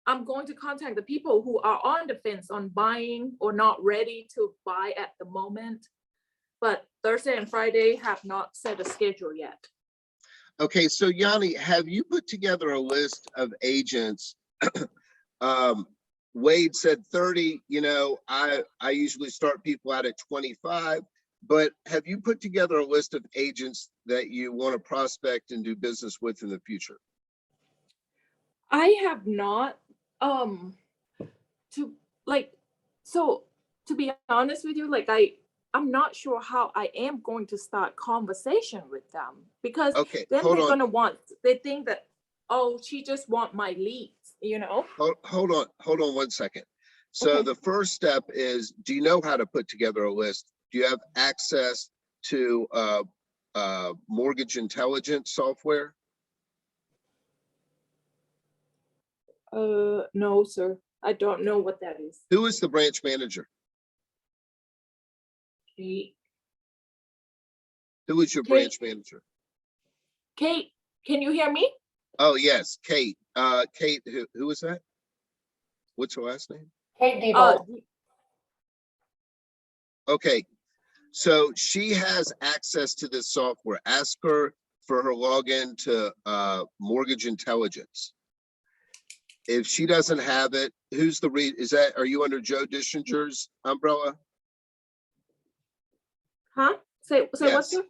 going to contact the people who are on the fence on buying or not ready to buy at the moment. But Thursday and Friday have not set a schedule yet. Okay, so Yanni, have you put together a list of agents? Wade said 30, you know, I usually start people out at 25, but have you put together a list of agents that you want to prospect and do business with in the future? I have not, to be honest with you, like I'm not sure how I am going to start conversation with them because Okay, then hold they're on. gonna they think that, oh, she just want my leads, you know? Hold on 1 second. So Okay. the first step is, do you know how to put together a list? Do you have access to mortgage intelligence software? No, sir. I don't know what that is. Who is the branch manager? Kate, Who is your Kate. branch manager? Kate, can you hear me? Oh, yes, Kate. Kate, who is that? What's her last name? Kate Diebold. Okay, so she has access to this software. Ask her for her login to mortgage intelligence. If she doesn't have it, who's the are you under Joe Dishinger's umbrella? Huh? Say Yes. what, sir?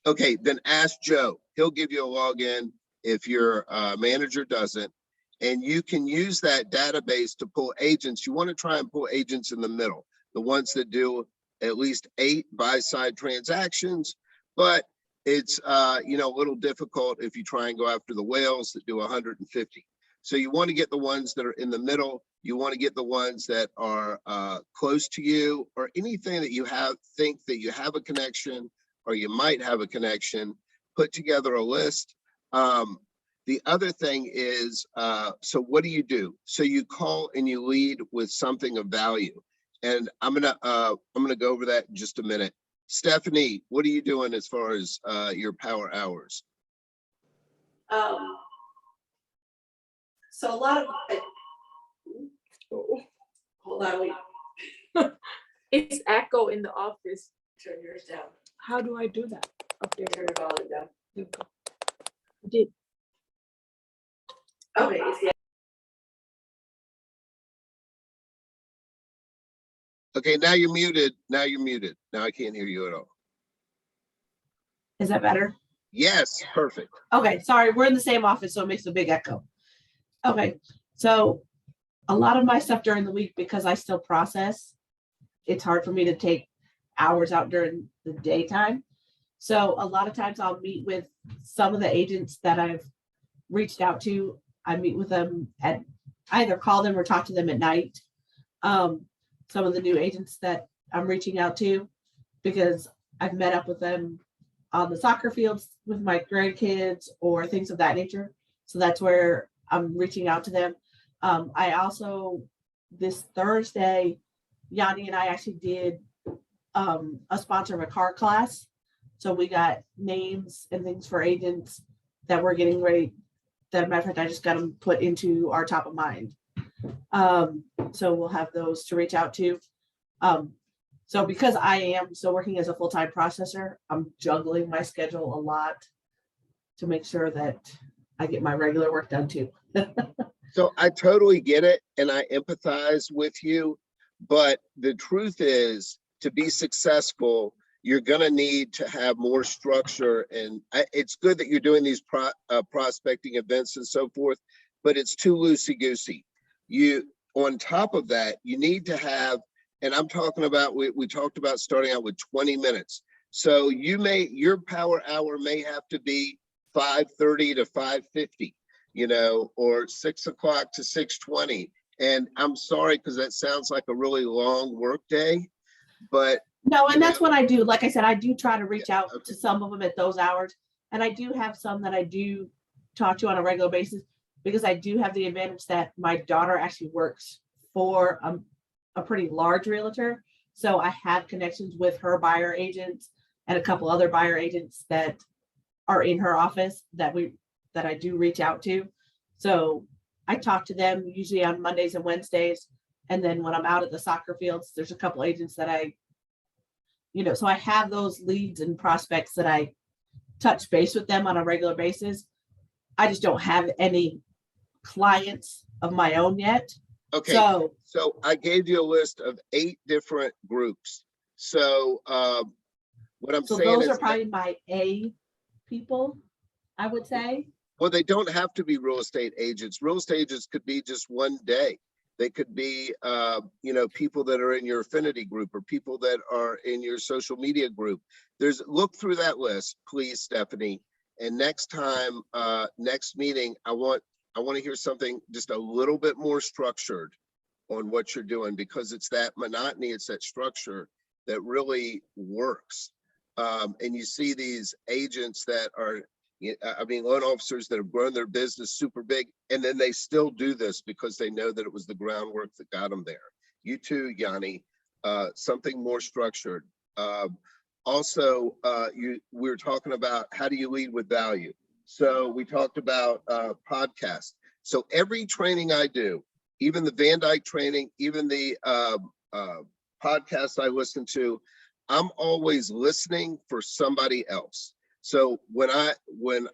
Okay, then ask Joe. He'll give you a login if your manager doesn't. And you can use that database to pull agents. You want to try and pull agents in the middle, the ones that do at least 8 buy-side transactions, but it's you know, a little difficult if you try and go after the whales that do 150. So you want to get the ones that are in the middle. You want to get the ones that are close to you, or anything that you think that you have a connection or you might have a connection. Put together a list. The other thing is, so what do you do? So you call and you lead with something of value. And I'm gonna go over that in just a minute. Stephanie, what are you doing as far as your power hours? So a lot of, hold on, wait, It's echo in the office. turn yours down, How do I do that? Okay, turn your volume down. there we go. I did. Okay, it's the Okay, now you're muted. Now you're muted. Now I can't hear you at all. Is that better? Yes, perfect. Okay, sorry, we're in the same office, so it makes a big echo. Okay, so a lot of my stuff during the week, because I still process, it's hard for me to take hours out during the daytime. So a lot of times I'll meet with some of the agents that I've reached out to. I meet with them at, I either call them or talk to them at night. Some of the new agents that I'm reaching out to, because I've met up with them on the soccer fields with my grandkids or things of that nature. So that's where I'm reaching out to them. I also, this Thursday, Yanni and I actually did a sponsor of a car class. So we got names and things for agents that we're getting ready. That matter of fact, I just got them put into our top of mind. So we'll have those to reach out to. So because I am still working as a full-time processor, I'm juggling my schedule a lot to make sure that I get my regular work done too. So I totally get it and I empathize with you, but the truth is, to be successful, you're going to need to have more structure. And it's good that you're doing these prospecting events and so forth, but it's too loosey-goosey. on top of that, you need to have, and I'm talking about, we talked about starting out with 20 minutes. So your power hour may have to be 5:30 to 5:50, or 6 o'clock to 6:20. And I'm sorry, because that sounds like a really long work day, but. No, and that's what I do. Like I said, I do try to reach out okay. to some of them at those hours. And I do have some that I do talk to on a regular basis, because I do have the advantage that my daughter actually works for a pretty large realtor. So I have connections with her buyer agents and a couple other buyer agents that are in her office that I do reach out to. So I talk to them usually on Mondays and Wednesdays. And then when I'm out at the soccer fields, there's a couple agents that so I have those leads and prospects that I touch base with them on a regular basis. I just don't have any clients of my own yet. Okay, So I gave you a list of 8 different groups. So what I'm saying those is are probably my A people, I would say. well, they don't have to be real estate agents. Real estate agents could be just one day. They could be, people that are in your affinity group or people that are in your social media group. Look through that list, please, Stephanie. And next time, next meeting, I want to hear something just a little bit more structured on what you're doing, because it's that monotony, it's that structure that really works. And you see these agents that are, loan officers that have grown their business super big, and then they still do this because they know that it was the groundwork that got them there. You too, Yanni, something more structured. Also, we were talking about how do you lead with value. So we talked about podcasts. So every training I do, even the Van Dyke training, even the podcast I listen to, I'm always listening for somebody else. So when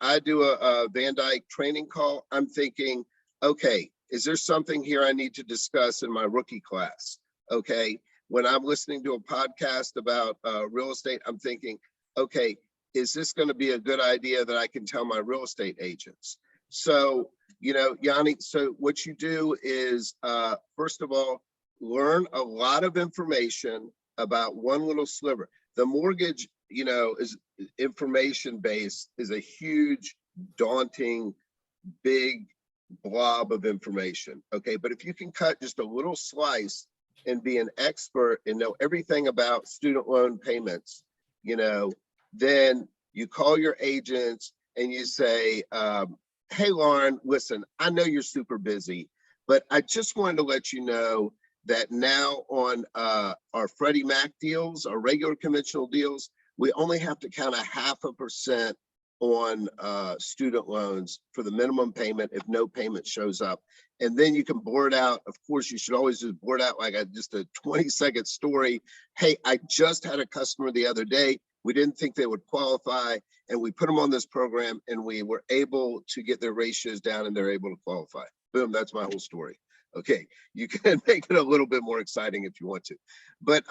I do a Van Dyke training call, I'm thinking, okay, is there something here I need to discuss in my rookie class? Okay. When I'm listening to a podcast about real estate, I'm thinking, okay, is this going to be a good idea that I can tell my real estate agents? So, Yanni, so what you do is, first of all, learn a lot of information about one little sliver. The mortgage, is information base is a huge, daunting, big blob of information. Okay. But if you can cut just a little slice and be an expert and know everything about student loan payments, then you call your agents and you say, hey, Lauren, listen, I know you're super busy, but I just wanted to let you know that now on our Freddie Mac deals, our regular conventional deals, we only have to count 0.5% on student loans for the minimum payment if no payment shows up. And then you can board out. Of course, you should always just board out like just a 20-second story. Hey, I just had a customer the other day. We didn't think they would qualify, and we put them on this program, and we were able to get their ratios down, and they're able to qualify. Boom, that's my whole story. Okay, you can make it a little bit more exciting if you want to, but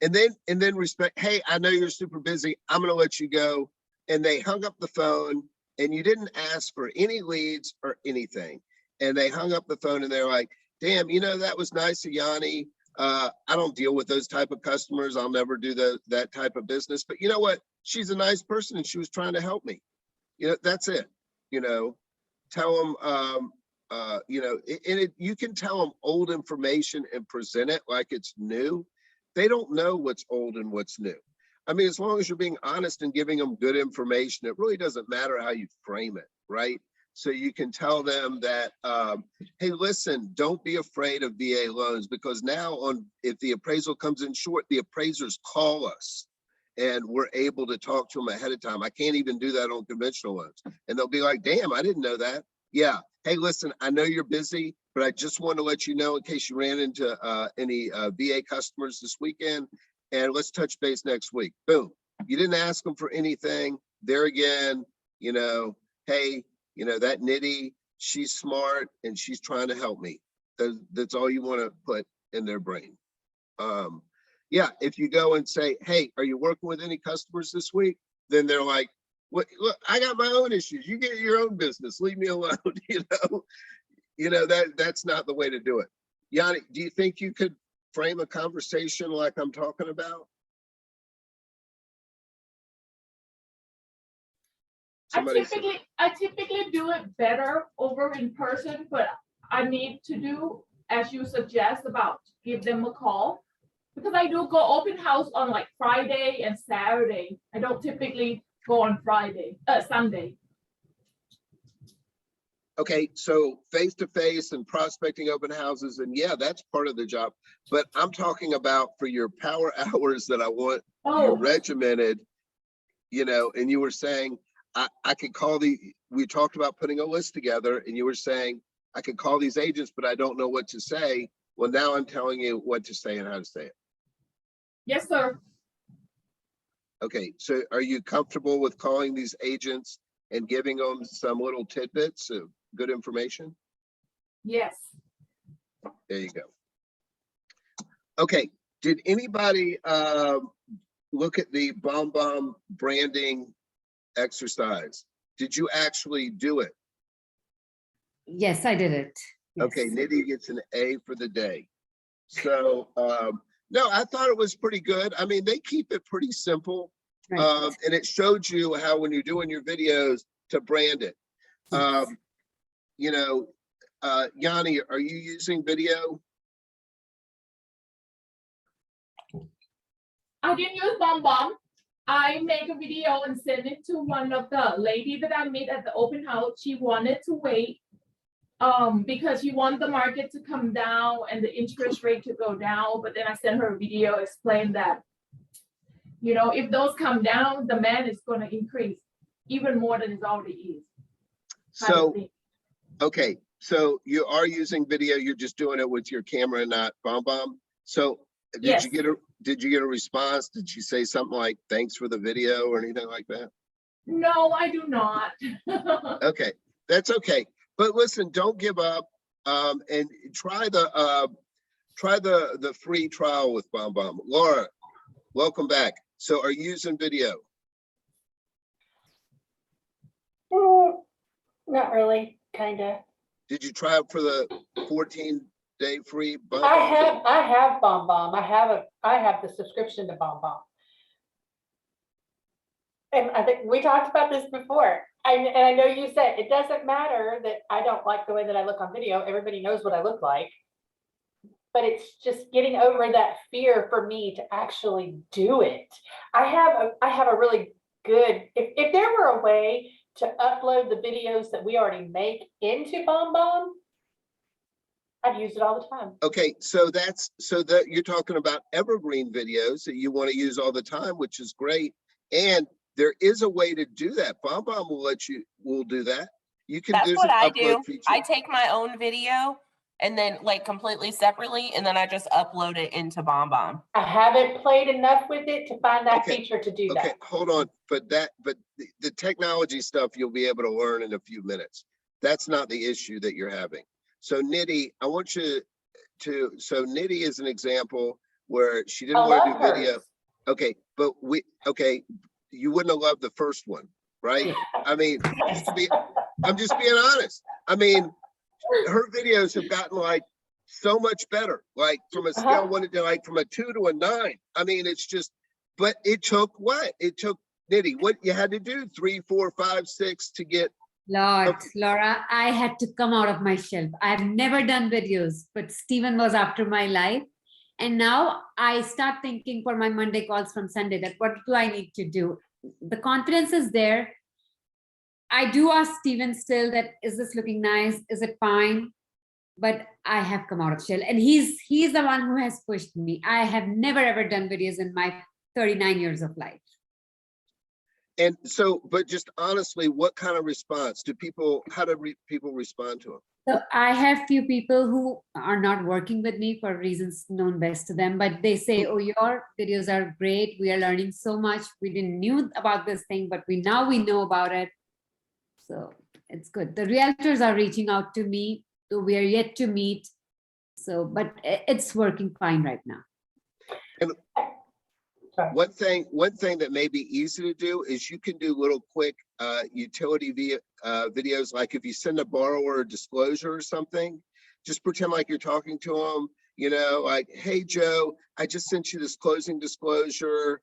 and then respect. Hey, I know you're super busy. I'm going to let you go. And they hung up the phone, and you didn't ask for any leads or anything. And they hung up the phone, and they're like, "Damn, that was nice of Yanni. I don't deal with those type of customers. I'll never do that type of business. But you know what? She's a nice person, and she was trying to help me. That's it. Tell them." You can tell them old information and present it like it's new. They don't know what's old and what's new. As long as you're being honest and giving them good information, it really doesn't matter how you frame it, right? So you can tell them that, hey, listen, don't be afraid of VA loans, because now if the appraisal comes in short, the appraisers call us and we're able to talk to them ahead of time. I can't even do that on conventional loans. And they'll be like, damn, I didn't know that. Yeah. Hey, listen, I know you're busy, but I just want to let you know in case you ran into any VA customers this weekend, and let's touch base next week. Boom. You didn't ask them for anything. There again, hey, that Nitty, she's smart and she's trying to help me. That's all you want to put in their brain. Yeah, if you go and say, hey, are you working with any customers this week? Then they're like, look, I got my own issues. You get your own business. Leave me alone. That's not the way to do it. Yanni, do you think you could frame a conversation like I'm talking about? Somebody said, I typically do it better over in person, but I need to do, as you suggest, about give them a call. Because I do go open house on like Friday and Saturday. I don't typically go on Sunday. okay, so face-to-face and prospecting open houses, and yeah, that's part of the job. But I'm talking about for your power hours that I want you Oh, regimented, you know, and you were saying, I could call we talked about putting a list together, and you were saying, I could call these agents, but I don't know what to say. Well, now I'm telling you what to say and how to say it. yes, sir. Okay, so are you comfortable with calling these agents and giving them some little tidbits of good information? Yes. There you go. Okay, did anybody look at the Bombomb branding exercise? Did you actually do it? Yes, I did it. Yes. Okay, Nidhi gets an A for the day. So no, I thought it was pretty good. I mean, they keep it pretty simple. Right. And it showed you how when you're doing your videos to brand it. You know, Yanni, are you using video? I didn't use Bombomb. I make a video and send it to one of the lady that I met at the open house. She wanted to wait because she wanted the market to come down and the interest rate to go down. But then I sent her a video explain that, you know, if those come down, demand is going to increase even more than it already is. So, okay, so you are using video, you're just doing it with your camera and not Bombomb. So did Yes. you get a response? Did she say something like, thanks for the video or anything like that? No, I do not. Okay, that's okay. But listen, don't give up and try the free trial with Bombomb. Laura, welcome back. So are you using video? Not really, kind of. Did you try it for the 14-day free Bombomb? I have Bombomb. I have the subscription to Bombomb. And I think we talked about this before. And I know you said it doesn't matter that I don't like the way that I look on video. Everybody knows what I look like. But it's just getting over that fear for me to actually do it. I have a really good, if there were a way to upload the videos that we already make into Bombomb, I'd use it all the time. Okay, so that you're talking about evergreen videos that you want to use all the time, which is great. And there is a way to do that. Bombomb will do that. You can. That's what I do. Feature. I take my own video and then like completely separately, and then I just upload it into Bombomb. I haven't played enough with it to find that feature to do that. Okay, hold on. But the technology stuff you'll be able to learn in a few minutes. That's not the issue that you're having. So Nidhi, I want you to, so Nidhi is an example where she didn't want to do video. Okay, but you wouldn't have loved the first one, right? I mean, I'm just being honest. I mean, her videos have gotten like so much better, like from a scale of 1 to like from a 2 to a 9. I mean, it's just, but it took what? It took Nidhi, what you had to do 3, 4, 5, 6 to get. Lord, Laura, I had to come out of my shell. I've never done videos, but Stephen was after my life. And now I start thinking for my Monday calls from Sunday that what do I need to do? The confidence is there. I do ask Stephen still that, is this looking nice? Is it fine? But I have come out of shell, and he's the one who has pushed me. I have never ever done videos in my 39 years of life. And so, but just honestly, what kind of response do people, how do people respond to them? So I have few people who are not working with me for reasons known best to them, but they say, oh, your videos are great. We are learning so much. We didn't knew about this thing, but now we know about it. So it's good. The realtors are reaching out to me, so we are yet to meet. So, but it's working fine right now. And one thing that may be easy to do is you can do little quick utility videos. Like if you send a borrower a disclosure or something, just pretend like you're talking to them, you know, like, hey, Joe, I just sent you this closing disclosure.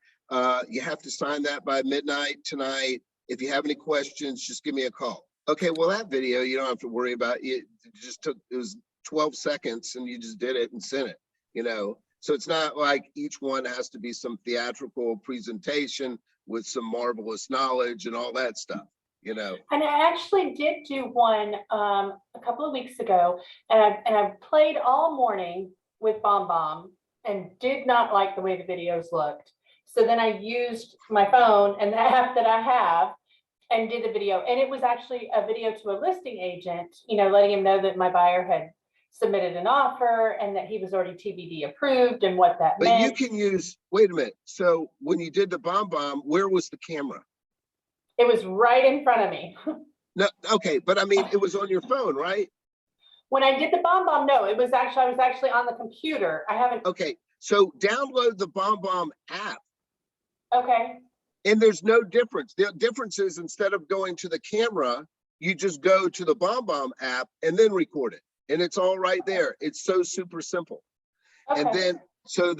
You have to sign that by midnight tonight. If you have any questions, just give me a call. Okay, well, that video, you don't have to worry about it. It just took, it was 12 seconds and you just did it and sent it, you know? So it's not like each one has to be some theatrical presentation with some marvelous knowledge and all that stuff, you know? And I actually did do one a couple of weeks ago, and I played all morning with Bombomb and did not like the way the videos looked. So then I used my phone and the app that I have and did the video. And it was actually a video to a listing agent, you know, letting him know that my buyer had submitted an offer and that he was already TBD approved and what that But meant. you can use, wait a minute. So when you did the Bombomb, where was the camera? It was right in front of me. No, okay, but I mean, it was on your phone, right? When I did the Bombomb, no, it was actually, I was actually on the computer. I haven't, Okay, so download the Bombomb app. okay. And there's no difference. The difference is instead of going to the camera, you just go to the Bombomb app and then record it. And it's all right there. It's so super simple. And Okay. then, so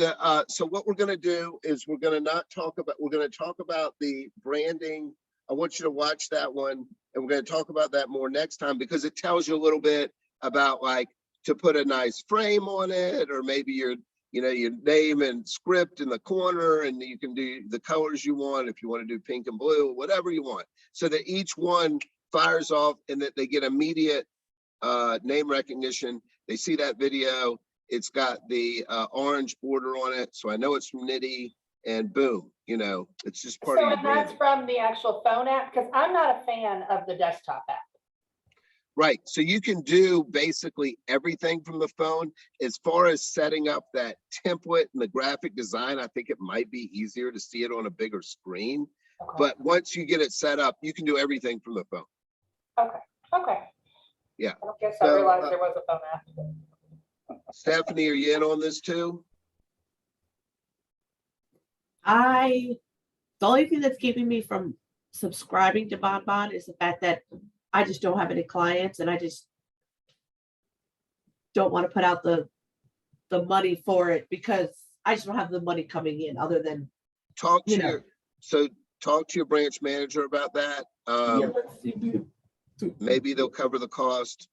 what we're gonna do is we're gonna talk about the branding. I want you to watch that one, and we're gonna talk about that more next time because it tells you a little bit about like to put a nice frame on it, or maybe your name and script in the corner, and you can do the colors you want if you want to do pink and blue, whatever you want, so that each one fires off and that they get immediate name recognition. They see that video, it's got the orange border on it, so I know it's from Nitty, and boom, you know, it's just part of So your and that's branding. from the actual phone app, because I'm not a fan of the desktop app. Right, so you can do basically everything from the phone. As far as setting up that template and the graphic design, I think it might be easier to see it on a bigger screen. Okay. But once you get it set up, you can do everything from the phone. Okay. Yeah. I don't guess I So, realized there was a phone app. Stephanie, are you in on this too? The only thing that's keeping me from subscribing to Bonbon is the fact that I just don't have any clients and I just don't want to put out the money for it because I just don't have the money coming in other than, Talk to you know. talk to your branch manager about that. Maybe they'll cover the cost.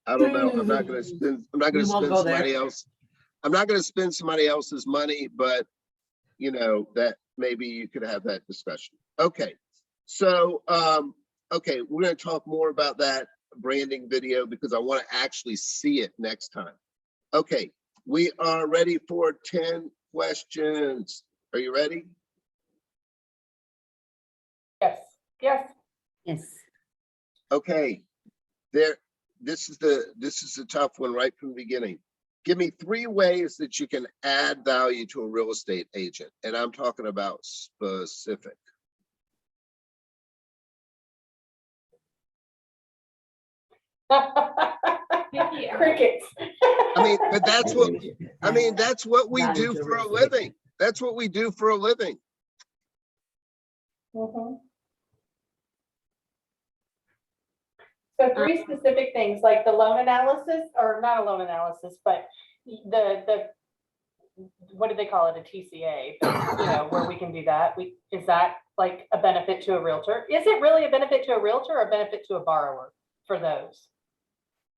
I don't know. I'm not gonna spend somebody else. I'm not gonna spend somebody else's money, but you know, that maybe you could have that discussion. Okay. So okay, we're gonna talk more about that branding video because I want to actually see it next time. Okay, we are ready for 10 questions. Are you ready? Yes. Yes. Okay, this is a tough one right from the beginning. Give me 3 ways that you can add value to a real estate agent, and I'm talking about specific. Crickets. I mean, but that's what we do for a living. That's what we do for a living. Mhm. So 3 specific things, like the loan analysis, or not a loan analysis, but the what do they call it, a TCA, you know, where we can do that. Is that like a benefit to a realtor? Is it really a benefit to a realtor or a benefit to a borrower for those?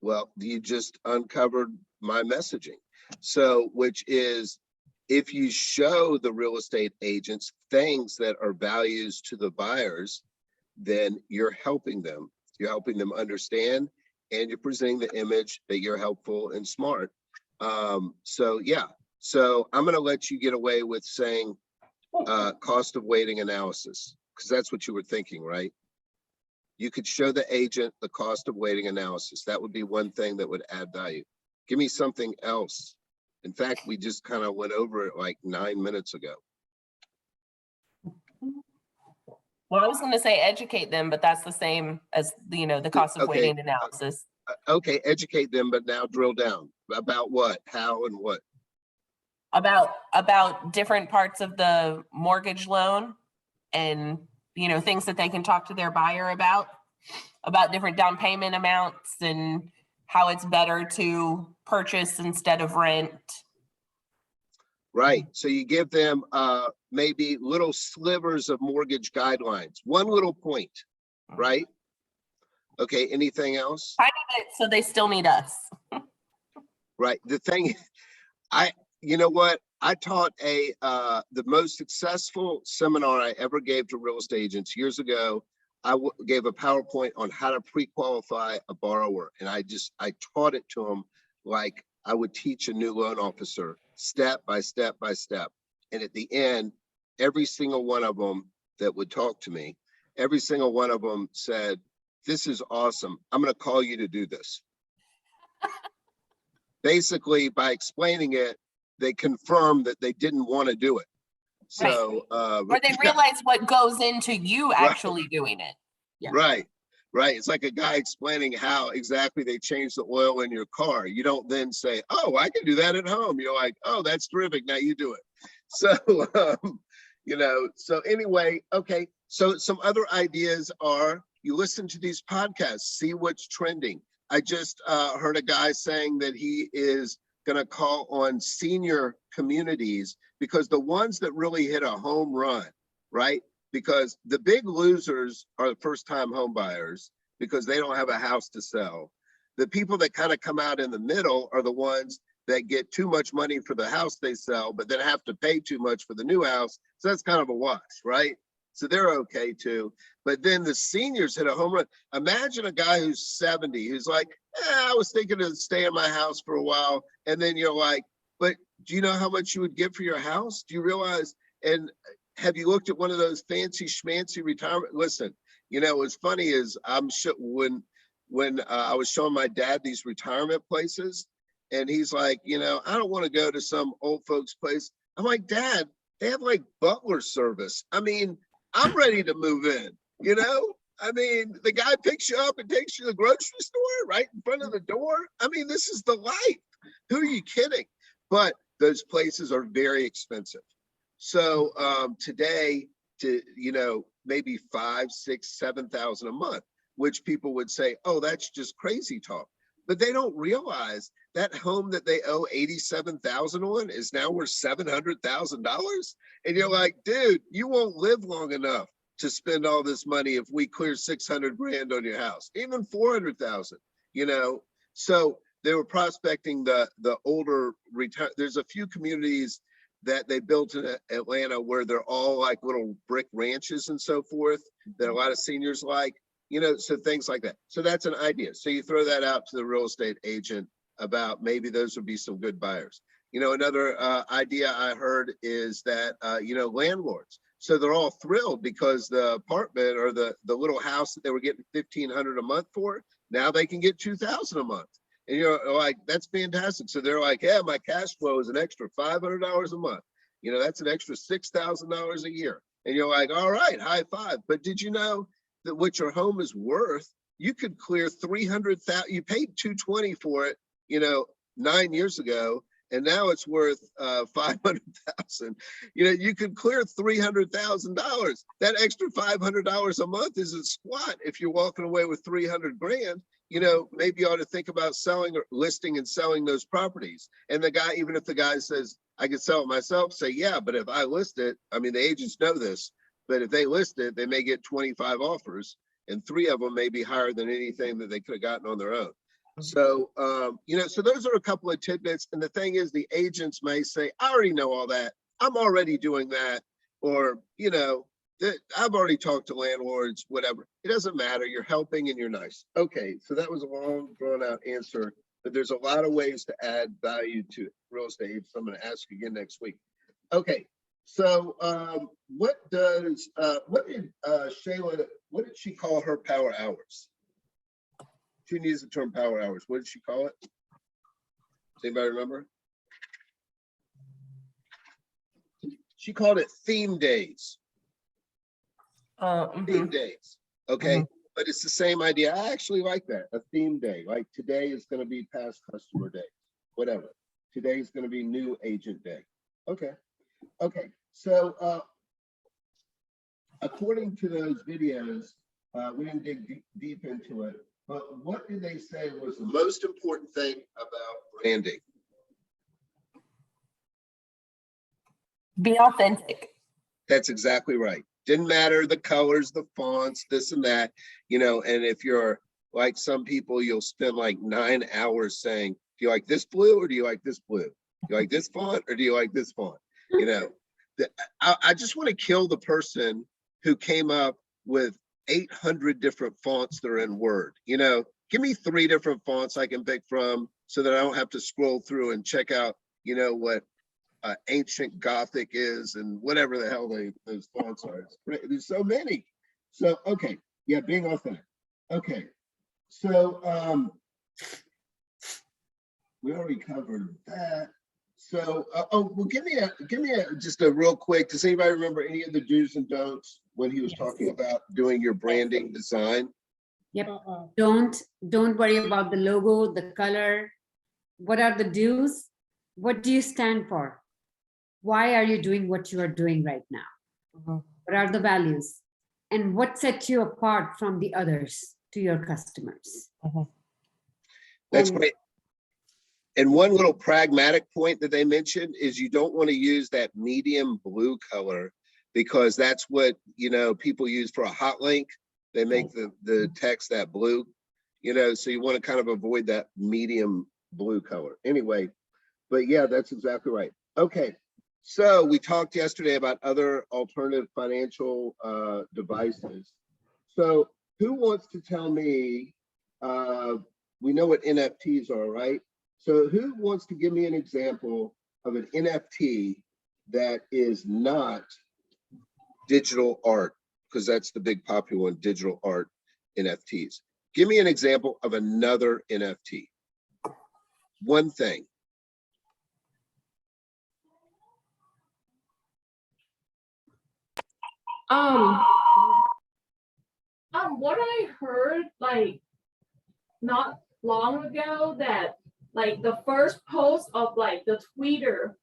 Well, you just uncovered my messaging. So, which is, if you show the real estate agents things that are values to the buyers, then you're helping them. You're helping them understand, and you're presenting the image that you're helpful and smart. So yeah, so I'm gonna let you get away with saying cost of waiting analysis, because that's what you were thinking, right? You could show the agent the cost of waiting analysis. That would be one thing that would add value. Give me something else. In fact, we just kind of went over it like 9 minutes ago. Well, I was going to say educate them, but that's the same as, you know, the cost of Okay. waiting analysis. Okay, educate them, but now drill down. About what, how, and what? About different parts of the mortgage loan and, you know, things that they can talk to their buyer about different down payment amounts and, how it's better to purchase instead of rent. Right. So you give them maybe little slivers of mortgage guidelines, one little point, right? Okay. Anything else? Tiny bit, so they still need us. Right. The thing, you know what? I taught the most successful seminar I ever gave to real estate agents years ago. I gave a PowerPoint on how to pre-qualify a borrower. And I taught it to them like I would teach a new loan officer, step by step by step. And at the end, every single one of them that would talk to me, every single one of them said, "This is awesome. I'm going to call you to do this." Basically, by explaining it, they confirmed that they didn't want to do it. So, or they realize what goes into you actually doing it. Yeah. Right. It's like a guy explaining how exactly they change the oil in your car. You don't then say, "Oh, I can do that at home." You're like, "Oh, that's terrific. Now you do it." So, so anyway, okay. So some other ideas are you listen to these podcasts, see what's trending. I just heard a guy saying that he is going to call on senior communities because the ones that really hit a home run, right? Because the big losers are the first-time home buyers because they don't have a house to sell. The people that kind of come out in the middle are the ones that get too much money for the house they sell, but then have to pay too much for the new house. So that's kind of a wash, right? So they're okay too. But then the seniors hit a home run. Imagine a guy who's 70, who's like, I was thinking of staying in my house for a while. And then you're like, but do you know how much you would get for your house? Do you realize? And have you looked at one of those fancy schmancy retirement? Listen, what's funny is I'm sure when I was showing my dad these retirement places, and he's like, I don't want to go to some old folks place. I'm like, Dad, they have like butler service. I mean, I'm ready to move in, I mean, the guy picks you up and takes you to the grocery store right in front of the door. I mean, this is the life. Who are you kidding? But those places are very expensive. So today, maybe 5, 6, 7,000 a month, which people would say, oh, that's just crazy talk. But they don't realize that home that they owe $87,000 on is now worth $700,000. And you're like, dude, you won't live long enough to spend all this money if we clear 600 grand on your house, even 400,000, So they were prospecting the older retire. There's a few communities that they built in Atlanta where they're all like little brick ranches and so forth that a lot of seniors like, so things like that. So that's an idea. So you throw that out to the real estate agent about maybe those would be some good buyers. Another idea I heard is that, landlords. So they're all thrilled because the apartment or the little house that they were getting $1,500 a month for, now they can get $2,000 a month. And you're like, that's fantastic. So they're like, yeah, my cash flow is an extra $500 a month. That's an extra $6,000 a year. And you're like, all right, high five. But did you know that what your home is worth, you could clear 300,000. You paid $220 for it, 9 years ago, and now it's worth 500,000. You could clear $300,000. That extra $500 a month is a squat if you're walking away with 300 grand. Maybe you ought to think about selling or listing and selling those properties. And the guy, even if the guy says, I could sell it myself, say, yeah, but if I list it, I mean, the agents know this, but if they list it, they may get 25 offers and 3 of them may be higher than anything that they could have gotten on their own. So, so those are a couple of tidbits. And the thing is, the agents may say, I already know all that. I'm already doing that. Or, I've already talked to landlords, whatever. It doesn't matter. You're helping and you're nice. Okay, so that was a long, drawn out answer, but there's a lot of ways to add value to real estate. So I'm going to ask again next week. Okay, so what did Shayla, what did she call her power hours? She uses the term power hours. What did she call it? Does anybody remember? She called it theme days. Theme days. Okay. But it's the same idea. I actually like that. A theme day. Like today is going to be past customer day. Whatever. Today is going to be new agent day. Okay. Okay. So according to those videos, we didn't dig deep into it. but what did they say was the most important thing about branding? Be authentic. That's exactly right. Didn't matter the colors, the fonts, this and that, you know, and if you're like some people, you'll spend like 9 hours saying, do you like this blue or do you like this blue? Do you like this font or do you like this font? You know, I just want to kill the person who came up with 800 different fonts that are in Word. You know, give me 3 different fonts I can pick from so that I don't have to scroll through and check out, you know, what ancient Gothic is and whatever the hell those fonts are. It's great. There's so many. So, okay. Yeah, being authentic. Okay. So we already covered that. So, well, give me just a real quick. Does anybody remember any of the do's and don'ts when he was talking about doing your branding design? Yep. Don't worry about the logo, the color. What are the do's? What do you stand for? Why are you doing what you are doing right now? What are the values? And what sets you apart from the others to your customers? That's great. And one little pragmatic point that they mentioned is you don't want to use that medium blue color because that's what, you know, people use for a hot link. They make the text that blue, you know, so you want to kind of avoid that medium blue color. Anyway, but yeah, that's exactly right. Okay. So we talked yesterday about other alternative financial devices. So who wants to tell me, we know what NFTs are, right? So who wants to give me an example of an NFT that is not digital art? Because that's the big popular one, digital art NFTs. Give me an example of another NFT. One thing. What I heard like not long ago that like the first post of like the Twitter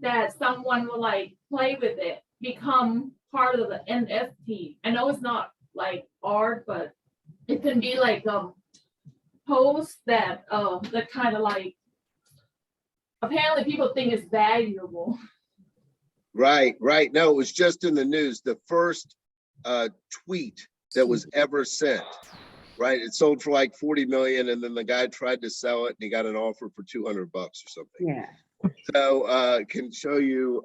that someone will like play with it become part of the NFT. I know it's not like art, but it can be like post that that kind of like apparently people think is valuable. Right. No, it was just in the news. The first tweet that was ever sent, right? It sold for like 40 million, and then the guy tried to sell it, and he got an offer for 200 bucks or something. Yeah. So can show you,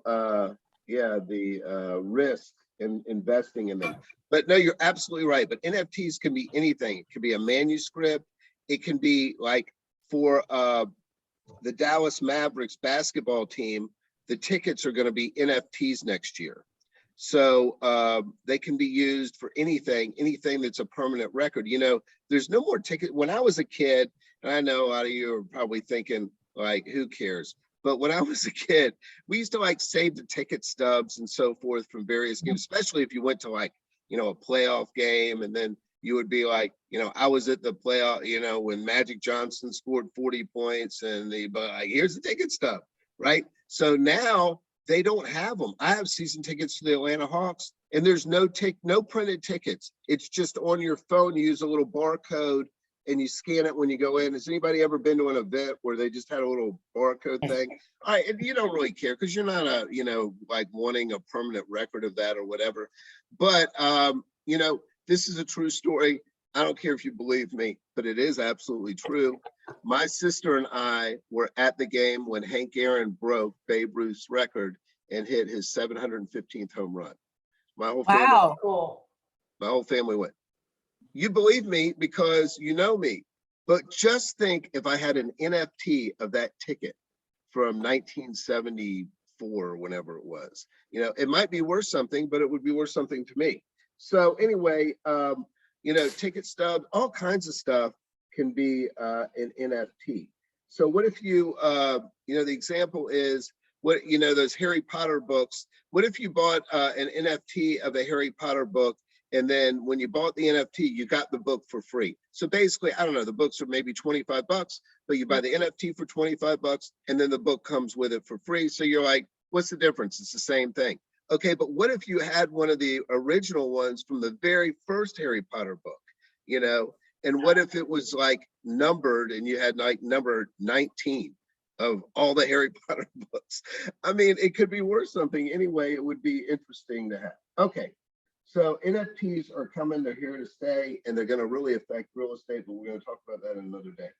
the risk in investing in them. But no, you're absolutely right. But NFTs can be anything. It can be a manuscript. It can be like for the Dallas Mavericks basketball team. The tickets are going to be NFTs next year. So they can be used for anything that's a permanent record. You know, there's no more ticket. When I was a kid, and I know a lot of you are probably thinking like, who cares? But when I was a kid, we used to like save the ticket stubs and so forth from various games, especially if you went to like, you know, a playoff game, and then you would be like, you know, I was at the playoff, you know, when Magic Johnson scored 40 points and but like, here's the ticket stub, right? So now they don't have them. I have season tickets to the Atlanta Hawks, and there's no printed tickets. It's just on your phone. You use a little barcode and you scan it when you go in. Has anybody ever been to an event where they just had a little barcode thing? All right, and you don't really care because you're not like wanting a permanent record of that or whatever. But you know, this is a true story. I don't care if you believe me, but it is absolutely true. My sister and I were at the game when Hank Aaron broke Babe Ruth's record and hit his 715th home run. My whole family went. You believe me because you know me, but just think if I had an NFT of that ticket from 1974 or whenever it was, you know, it might be worth something, but it would be worth something to me. So anyway, you know, ticket stubs, all kinds of stuff can be an NFT. So what if you, you know, the example is what, you know, those Harry Potter books. What if you bought an NFT of a Harry Potter book, and then when you bought the NFT, you got the book for free? So basically, I don't know, the books are maybe 25 bucks, but you buy the NFT for 25 bucks, and then the book comes with it for free. So you're like, what's the difference? It's the same thing. Okay, but what if you had one of the original ones from the very first Harry Potter book, you know, And what if it was like numbered and you had like number 19 of all the Harry Potter books? I mean, it could be worth something anyway. It would be interesting to have. Okay. So NFTs are coming, they're here to stay, and they're going to really affect real estate, but we're going to talk about that in another day.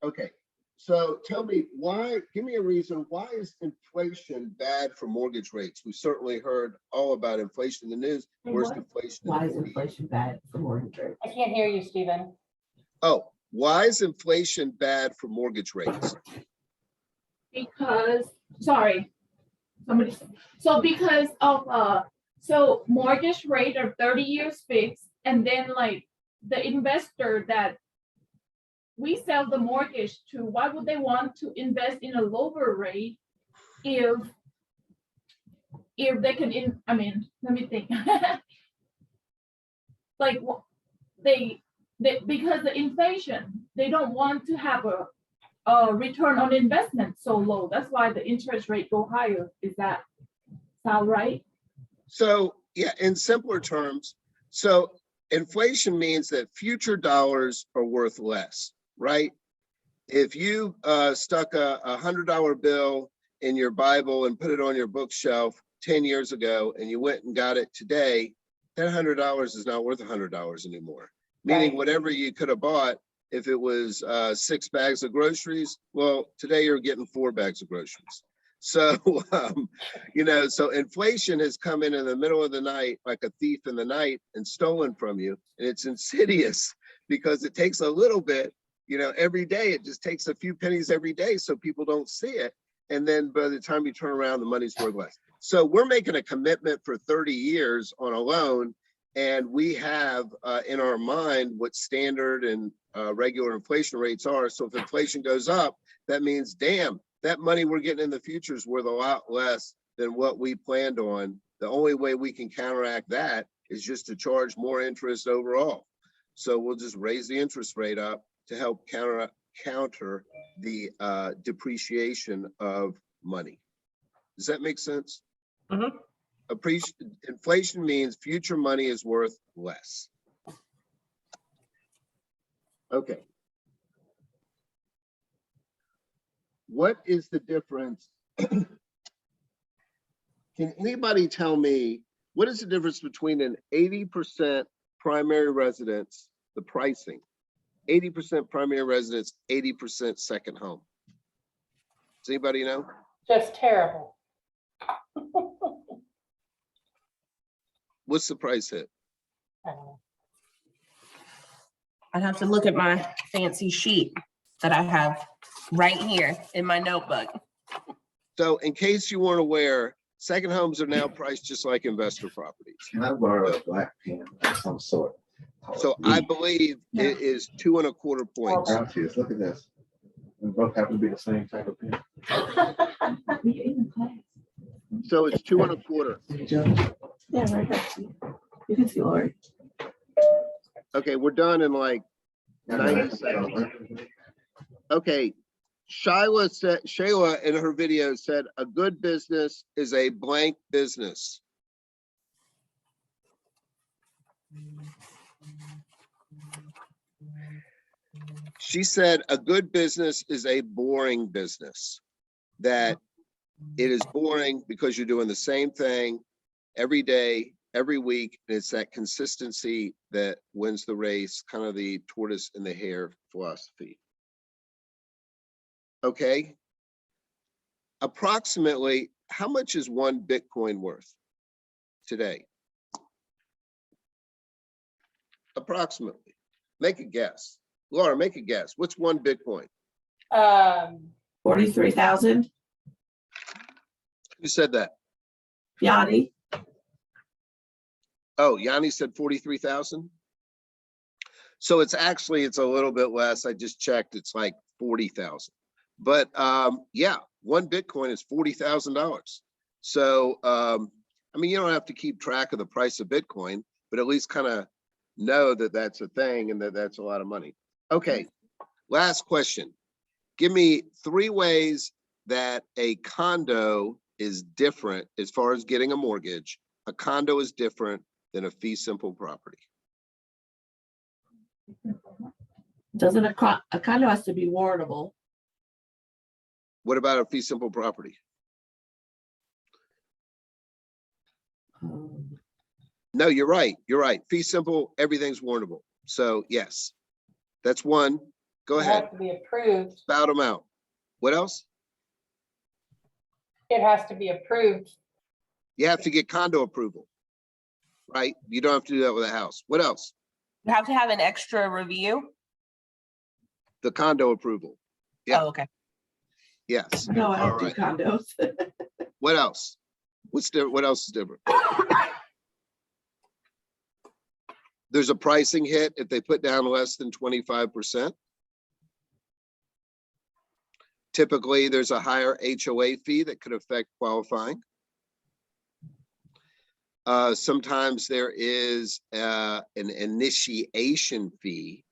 Okay. So tell me why, give me a reason, why is inflation bad for mortgage rates? We certainly heard all about inflation in the news. Worst inflation. Why is inflation bad for mortgage rates? I can't hear you, Stephen. Oh, why is inflation bad for mortgage rates? Because, sorry, somebody, so because of, so mortgage rate are 30 years fixed, and then like the investor that we sell the mortgage to, why would they want to invest in a lower rate if they can, I mean, let me think. Like they, because the inflation, they don't want to have a return on investment so low. That's why the interest rate go higher. Is that sound right? So yeah, in simpler terms, so inflation means that future dollars are worth less, right? If you stuck a $100 bill in your Bible and put it on your bookshelf 10 years ago, and you went and got it today, that $100 is not worth $100 anymore. Meaning whatever you could have bought, if it was 6 bags of groceries, well, today you're getting 4 bags of groceries. So, you know, so inflation has come in the middle of the night, like a thief in the night, and stolen from you. And it's insidious because it takes a little bit, you know, every day. It just takes a few pennies every day so people don't see it. And then by the time you turn around, the money's worth less. So we're making a commitment for 30 years on a loan. And we have in our mind what standard and regular inflation rates are. So if inflation goes up, that means, damn, that money we're getting in the future is worth a lot less than what we planned on. The only way we can counteract that is just to charge more interest overall. So we'll just raise the interest rate up to help counter the depreciation of money. Does that make sense? Mhm. Inflation means future money is worth less. Okay. What is the difference? Can anybody tell me what is the difference between an 80% primary residence, the pricing, 80% primary residence, 80% second home? Does anybody know? Just terrible. What's the price hit? I don't know. I'd have to look at my fancy sheet that I have right here in my notebook. So in case you weren't aware, second homes are now priced just like investor properties. Can I borrow a black pen of some sort? So I believe it is 2.25 points. Grouchies, look at this. We both happen to be the same type of pen. So it's 2.25. Yeah, right there. You can see Lori. Okay, we're done in like 90 seconds. Okay, Shayla in her video said a good business is a blank business. She said a good business is a boring business. That it is boring because you're doing the same thing every day, every week. And it's that consistency that wins the race, kind of the tortoise and the hare philosophy. Okay. Approximately, how much is 1 Bitcoin worth today? Approximately. Make a guess. Laura, make a guess. What's 1 Bitcoin? 43,000. Who said that? Yanni. Oh, Yanni said 43,000. So it's a little bit less. I just checked. It's like 40,000. But yeah, 1 Bitcoin is $40,000. So I mean, you don't have to keep track of the price of Bitcoin, but at least kind of know that that's a thing and that that's a lot of money. Okay, last question. Give me 3 ways that a condo is different as far as getting a mortgage. A condo is different than a fee simple property. Doesn't a condo has to be warrantable? What about a fee simple property? No, you're right. You're right. Fee simple, everything's warrantable. So yes, that's one. Go It ahead, has to be approved. spout them out. What else? It has to be approved. You have to get condo approval, right? You don't have to do that with a house. What else? You have to have an extra review. The condo approval. Yeah. Oh, okay. Yes. No, I All don't do right. condos. What else? What else is different? There's a pricing hit if they put down less than 25%. Typically, there's a higher HOA fee that could affect qualifying. Sometimes there is an initiation fee,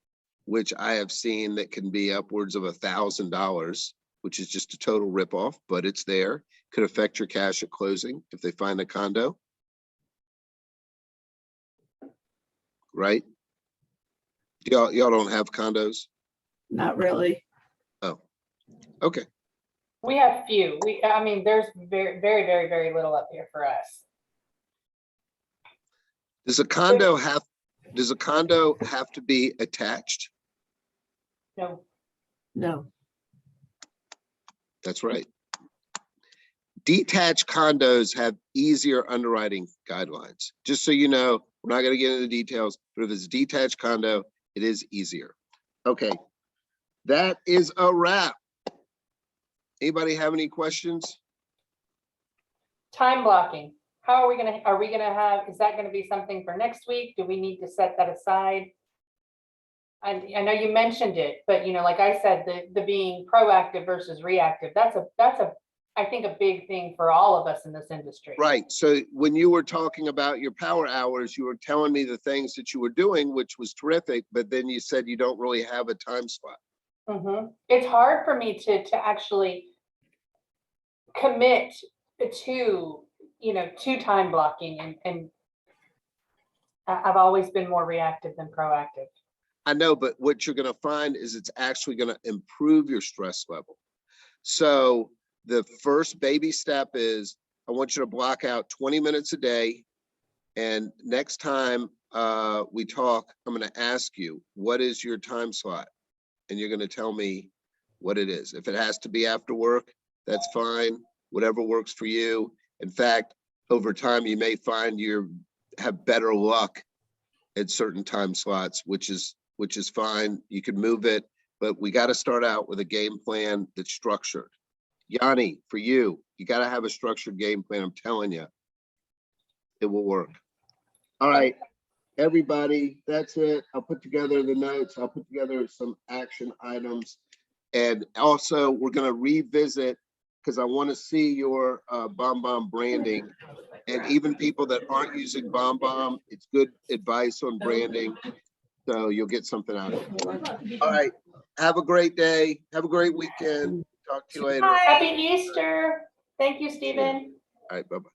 which I have seen that can be upwards of $1,000, which is just a total ripoff, but it's there. Could affect your cash at closing if they find a condo. Right? Y'all don't have condos? Not really. Oh, okay. We have few. I mean, there's very, very, very, very little up here for us. Does a condo have to be attached? No, No. That's right. Detached condos have easier underwriting guidelines. Just so you know, we're not going to get into the details, but if it's a detached condo, it is easier. Okay, that is a wrap. Anybody have any questions? time blocking. How are we gonna have, is that gonna be something for next week? Do we need to set that aside? I know you mentioned it, but like I said, the being proactive versus reactive, that's I think a big thing for all of us in this industry. Right. So when you were talking about your power hours, you were telling me the things that you were doing, which was terrific, but then you said you don't really have a time slot. It's hard for me to actually commit to, to time blocking, and I've always been more reactive than proactive. I know, but what you're going to find is it's actually going to improve your stress level. So the first baby step is I want you to block out 20 minutes a day. And next time we talk, I'm going to ask you, what is your time slot? And you're going to tell me what it is. If it has to be after work, that's fine. Whatever works for you. In fact, over time, you may find you have better luck at certain time slots, which is fine. You can move it, but we got to start out with a game plan that's structured. Yanni, for you, you got to have a structured game plan. I'm telling you, it will work. All right, everybody, that's it. I'll put together the notes. I'll put together some action items. And also, we're going to revisit, because I want to see your Bombomb branding. And even people that aren't using Bombomb, it's good advice on branding. So you'll get something out of it. All right. Have a great day. Have a great weekend. Talk to you later. Happy Easter. Thank you, Stephen. All right. Bye-bye.